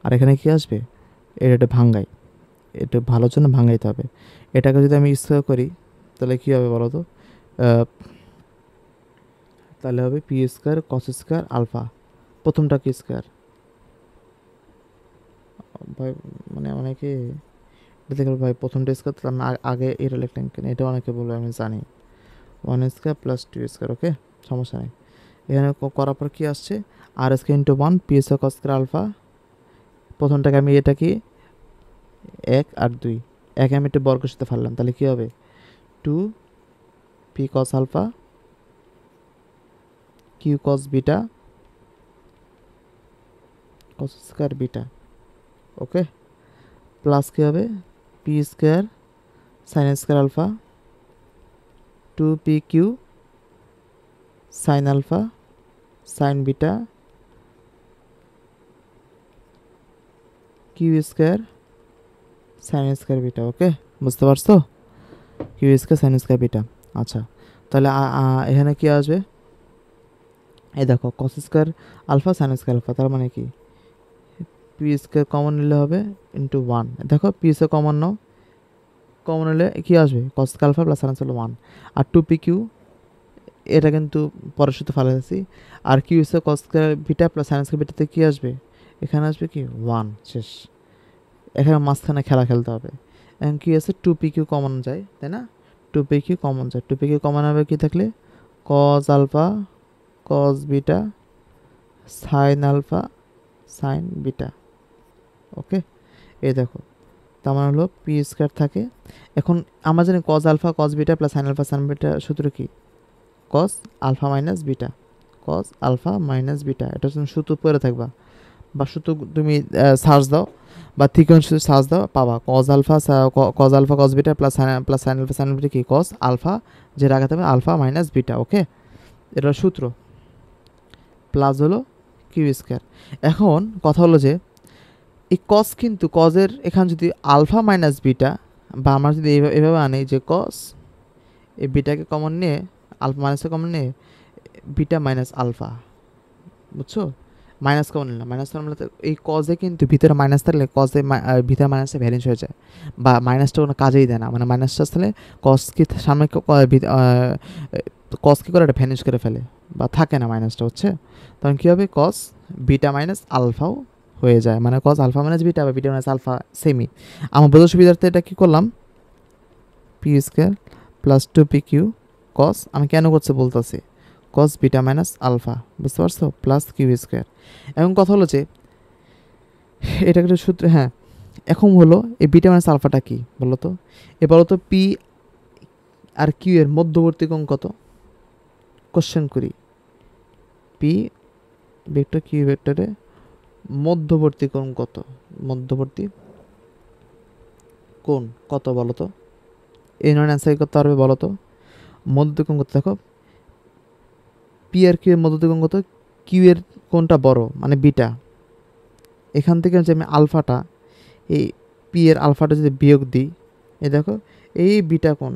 আর এখানে কী আসবে, এটা ভাঙ্গাই, এটা ভালোর জন্য ভাঙ্গাইতে হবে। এটাকে যদি আমি স্কোয়ার করি তাহলে কী হবে বলো তো, তাহলে হবে P square cos square alpha, প্রথমটা কি স্কোয়ার ভাই, মানে অনেকে দেখো ভাই প্রথমটা স্কোয়ার, তার আগে এটা লিখলেন কেন, এটা অনেকে বলবে, আমি জানি। 1 স্কোয়ার প্লাস 2 স্কোয়ার, ওকে সমস্যা নেই। এখানে করার পর কী আসছে, R square into 1 P square cos square alpha, প্রথমটাকে আমি এটা কি 1 আর 2, একে আমি একটু বর্গের সাথে ফেললাম, তাহলে কী হবে 2 P cos alpha Q cos beta cos square beta. Okay, plus কী হবে P square sine square alpha 2 P Q sine alpha sine beta Q square sine square beta. Okay, বুঝতে পারছো? Q square sine square beta. আচ্ছা তাহলে এখানে কি আসবে, এই দেখো cos square alpha sine square alpha, তার মানে কি পি স্কোয়ার কমন নিলে হবে ইন্টু 1। দেখো পি স্কোয়ার কমন নাও, কমন হলে কী আসবে কস আলফা প্লাস সাইন হলো 1। আর 2pq এটা কিন্তু পরের সাথে ফেলে দিচ্ছি। আর Q square cos square beta plus sine square বিটাতে কী আসবে, এখানে আসবে কি 1, শেষ। এখানে মাঝখানে খেলা খেলতে হবে। এখন কি আছে 2pq কমন যায়, তাই না? 2pq কমন যায়, 2pq কমন হবে কি থাকলে cos alpha cos beta sine alpha sine beta. Okay, এই দেখো তার মানে হলো পি স্কোয়ার থাকে। এখন আমরা জানি cos alpha cos beta plus sine alpha sine beta সূত্র কি cos alpha minus beta, cos alpha minus beta. এটা তুমি সূত্র পড়ে থাকবা বা সূত্র তুমি সার্চ দাও বা থিকন সার্চ দাও, পাবা cos alpha cos beta plus sine alpha sine beta কি কজ আলফা, যেটা আগে থাকবে আলফা মাইনাস বিটা। ওকে, এটা সূত্র প্লাস হলো কিউ স্কোয়ার। এখন কথা হলো যে এই কস কিন্তু কজের এখানে যদি আলফা মাইনাস বিটা বা আমরা যদি এভাবে আনি যে কস এই বিটাকে কমন নিয়ে আলফা মাইনাসকে কমন নিয়ে বিটা মাইনাস আলফা, বুঝছো? মাইনাস কমন নিলাম, মাইনাস কমন নিলে এই কজে কিন্তু ভিতরে মাইনাস থাকলে কজে ভিতরে মাইনাসে ভ্যালেন্স হয়ে যায় বা মাইনাসটা কোনো কাজেই দেয় না। মানে মাইনাসটা আসলে কস কি সামনে কস কী করে এটা ভ্যানিশ করে ফেলে বা থাকে না মাইনাসটা, হচ্ছে তখন কী হবে কস বিটা মাইনাস আলফাও হয়ে যায়। মানে কস আলফা মাইনাস বিটা বা বিটা মাইনাস আলফা সেমি। আমার বোঝার সুবিধার্থে এটা কী করলাম পি স্কোয়ার প্লাস 2pq কস, আমি কেন করছে বলতেছি, কস বিটা মাইনাস আলফা, বুঝতে পারছো, প্লাস কিউ স্কোয়ার। এখন কথা হলো যে এটা একটা সূত্র, হ্যাঁ এখন হলো এই বিটা মাইনাস আলফাটা কি বলো তো, এবার তো পি আর কিউ এর মধ্যবর্তী কোণ কত কোশ্চেন করি, পি ভেক্টর কিউ ভেক্টরে মধ্যবর্তী কোণ কত, মধ্যবর্তী কোণ কত বলো তো, এই নয় অ্যান্সার করতে পারবে বলো তো। মধ্যবর্তী কোণ কত, দেখো পি আর কিউ এর মধ্যবর্তী কোণ কত, কিউ এর কোণটা বড় মানে বিটা, এখান থেকে যে আমি আলফাটা এই পি এর আলফাটা যদি বিয়োগ দিই, এই দেখো এই বিটা কোণ,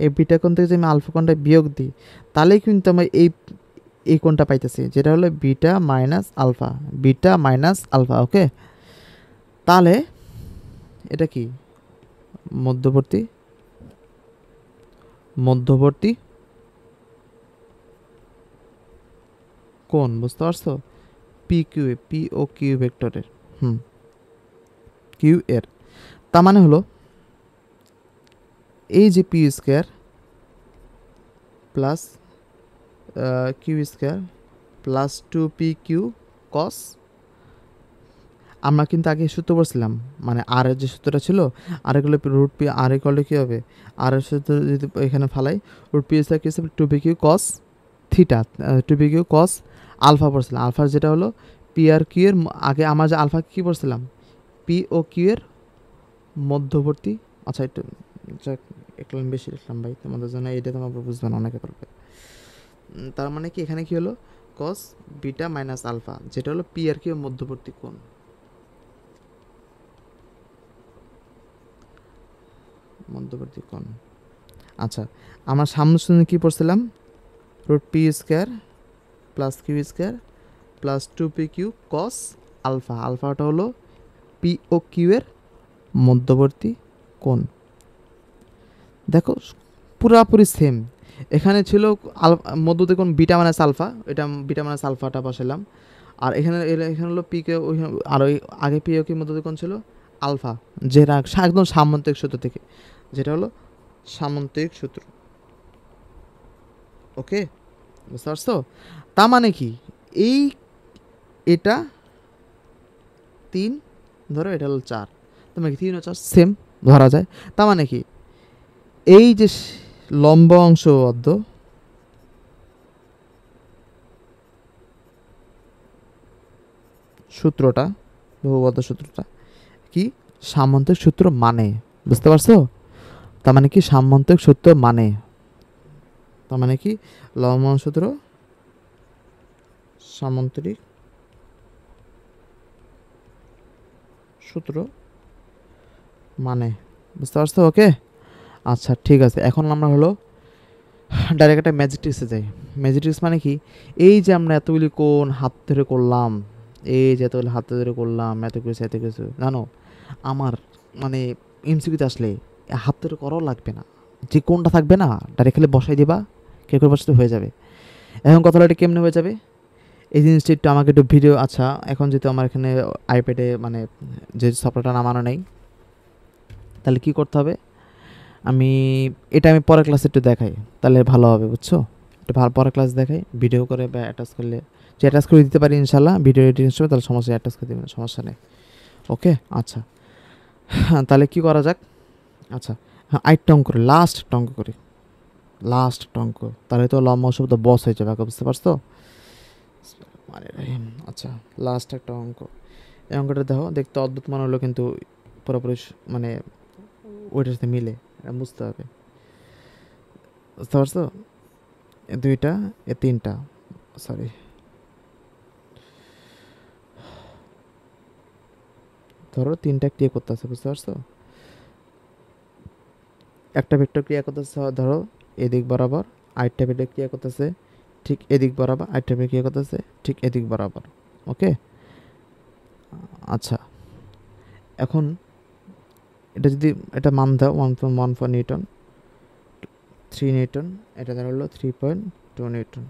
এই বিটা কোণ থেকে যদি আমি আলফা কোণটা বিয়োগ দিই তাহলেই কিন্তু আমরা এই কোণটা পাইতেছি, যেটা হলো beta minus alpha, beta minus alpha. Okay, তাহলে এটা কি মধ্যবর্তী মধ্যবর্তী কোণ, বুঝতে পারছো? পি কিউ এ, পি ও কিউ ভেক্টরের কিউ এর, তার মানে হলো এই যে P square plus Q square plus 2pq cos, আমরা কিন্তু আগে সূত্র পড়ছিলাম মানে আর এর যে সূত্রটা ছিল আর এগুলো রুট পি আর করলে কী হবে, আর এর সূত্র যদি এখানে ফালাই রুট পি স্কোয়ার কী হিসেবে 2pq cos theta, 2pq cos alpha পড়ছিলাম, আলফার যেটা হলো পি আর কিউ এর আগে আমরা যে আলফা কী পড়ছিলাম পি ও কিউ এর মধ্যবর্তী। আচ্ছা একটু একটু বেশি লিখলাম ভাই তোমাদের জন্য, এটা তোমরা বুঝবে না অনেকে পারবে। তার মানে কি এখানে কি হলো কস বিটা মাইনাস আলফা, যেটা হলো পি আর কিউ এর মধ্যবর্তী কোণ, মধ্যবর্তী কোণ। আচ্ছা আমরা সামনের শুনে কী পড়ছিলাম root P square plus Q square plus 2pq cos alpha, আলফাটা হলো পি ও কিউ এর মধ্যবর্তী কোণ। দেখো পুরাপুরি সেম, এখানে ছিল মধ্যবর্তী কোণ বিটা মাইনাস আলফা, এটা বিটা মাইনাস আলফাটা বসালাম। আর এখানে এখানে হলো পি কে আর ওই আগে পি ও কি মধ্যবর্তী কোণ ছিল আলফা, যেটা একদম সামন্তিক সূত্র থেকে, যেটা হলো সামন্তিক সূত্র। ওকে, বুঝতে পারছো? তার মানে কি এই এটা 3 ধরো, এটা হলো 4, তোমার কি 3 ও 4 সেম ধরা যায়। তার মানে কি এই যে লম্ব অংশবদ্ধ সূত্রটা, বহুবদ্ধ সূত্রটা কি সামন্তিক সূত্র মানে, বুঝতে পারছো? তার মানে কি সামন্তিক সূত্র মানে, তার মানে কি লম্ব সূত্র সামন্তিক সূত্র মানে, বুঝতে পারছো? ওকে, আচ্ছা ঠিক আছে। এখন আমরা হলো ডাইরেক্ট একটা ম্যাজিক ট্রিক্সে যাই। ম্যাজিক ট্রিক্স মানে কি এই যে আমরা এতগুলি কোণ হাত ধরে করলাম, এই যে এতগুলো হাতে ধরে করলাম, এত কিছু জানো, আমার মানে এমসিকিউতে আসলে হাত ধরে করাও লাগবে না, যে কোনটা থাকবে না ডাইরেক্ট খালি বসাই দিবা, কে করে বসাতে হয়ে যাবে। এখন কথাটা এটা কেমনে হয়ে যাবে, এই জিনিসটা একটু আমাকে একটু ভিডিও, আচ্ছা এখন যেহেতু আমার এখানে আইপ্যাডে মানে যে সফটওয়্যারটা নামানো নেই, তাহলে কি করতে হবে, আমি এটা আমি পরের ক্লাসে একটু দেখাই, তাহলে ভালো হবে বুঝছো। একটু ভালো পরের ক্লাস দেখাই ভিডিও করে বা অ্যাটাচ করলে, যে অ্যাটাচ করে দিতে পারি ইনশাল্লাহ, ভিডিও এডিটিং সময় তাহলে সমস্যা অ্যাটাচ করে দেবেন, সমস্যা নেই। ওকে আচ্ছা, হ্যাঁ তাহলে কি করা যাক, আচ্ছা হ্যাঁ আরেকটা অঙ্ক করি, লাস্ট একটা অঙ্ক করি, লাস্ট একটা অঙ্ক, তাহলে তো লম্বা শব্দ বস হয়ে যাবে, বুঝতে পারছো। মানে আচ্ছা লাস্ট একটা অঙ্ক, এই অঙ্কটা দেখো, দেখতে অদ্ভুত মনে হলো কিন্তু পুরোপুরি মানে ওইটার সাথে মিলে, এটা বুঝতে হবে, বুঝতে পারছো। এ দুইটা, এ তিনটা, সরি ধরো তিনটা ক্রিয়া করতেছে, বুঝতে পারছো। একটা ভেক্টর ক্রিয়া করতেছে ধরো এদিক বরাবর, আরেকটা ভেক্টর ক্রিয়া করতেছে ঠিক এদিক বরাবর, আরেকটা ভেক্টর ক্রিয়া করতেছে ঠিক এদিক বরাবর। ওকে আচ্ছা, এখন এটা যদি এটা মান দাও 1.14 নিউটন, 3 নিউটন, এটা ধরো হলো 3.2 নিউটন।